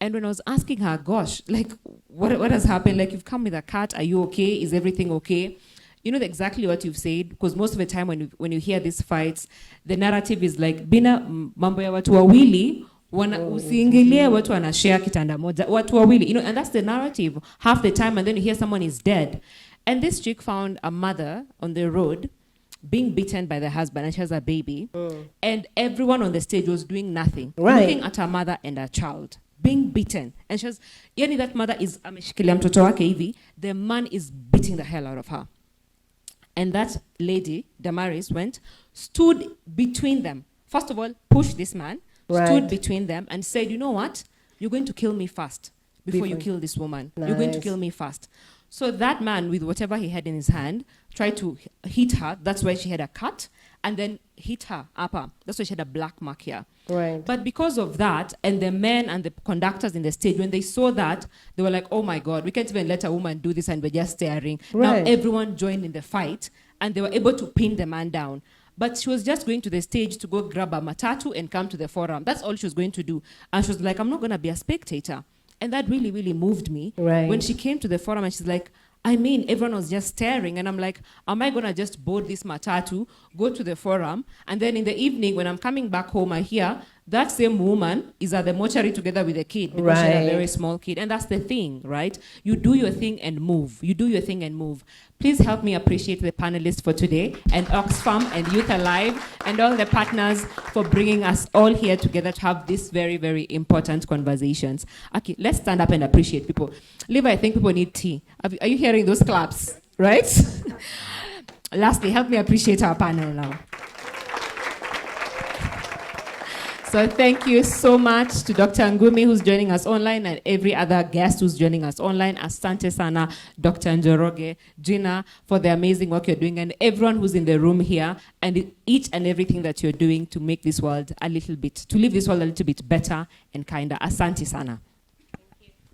And when I was asking her, gosh, like, what has happened? Like, you've come with a cat. Are you okay? Is everything okay? You know exactly what you've said, because most of the time when you hear these fights, the narrative is like, bina mambo ya watu wawili, usiingilie watu wanashare kitanda moja, watu wawili, you know, and that's the narrative half the time, and then you hear someone is dead. And this chick found a mother on the road being beaten by the husband, and she has a baby, and everyone on the stage was doing nothing, looking at her mother and her child being beaten, and she was, yani that mother is ameshikilia mtoto wake hivi, the man is beating the hell out of her. And that lady, Damaris, stood between them. First of all, pushed this man, stood between them and said, you know what? You're going to kill me first before you kill this woman. Nice. You're going to kill me first. So that man, with whatever he had in his hand, tried to hit her. That's why she had a cut. And then hit her upper. That's why she had a black mark here. Right. But because of that, and the men and the conductors in the stage, when they saw that, they were like, oh my God, we can't even let a woman do this, and we're just staring. Right. Now everyone joined in the fight, and they were able to pin the man down. But she was just going to the stage to go grab a matatu and come to the forum. That's all she was going to do. And she was like, I'm not going to be a spectator. And that really, really moved me. Right. When she came to the forum and she's like, I mean, everyone was just staring. And I'm like, am I going to just board this matatu, go to the forum, and then in the evening when I'm coming back home, I hear that same woman is at the mortuary together with a kid, because she had a very small kid. And that's the thing, right? You do your thing and move. You do your thing and move. Please help me appreciate the panelists for today, and Oxfam and Youth Alive and all the partners for bringing us all here together to have these very, very important conversations. Okay, let's stand up and appreciate people. Levi, I think people need tea. Are you hearing those claps, right? Lastly, help me appreciate our panel now. So thank you so much to Dr. Ngumi, who's joining us online, and every other guest who's joining us online. Asante sana, Dr. Njoroge, Gina, for the amazing work you're doing, and everyone who's in the room here, and each and everything that you're doing to make this world to leave this world a little bit better and kinder. Asante sana.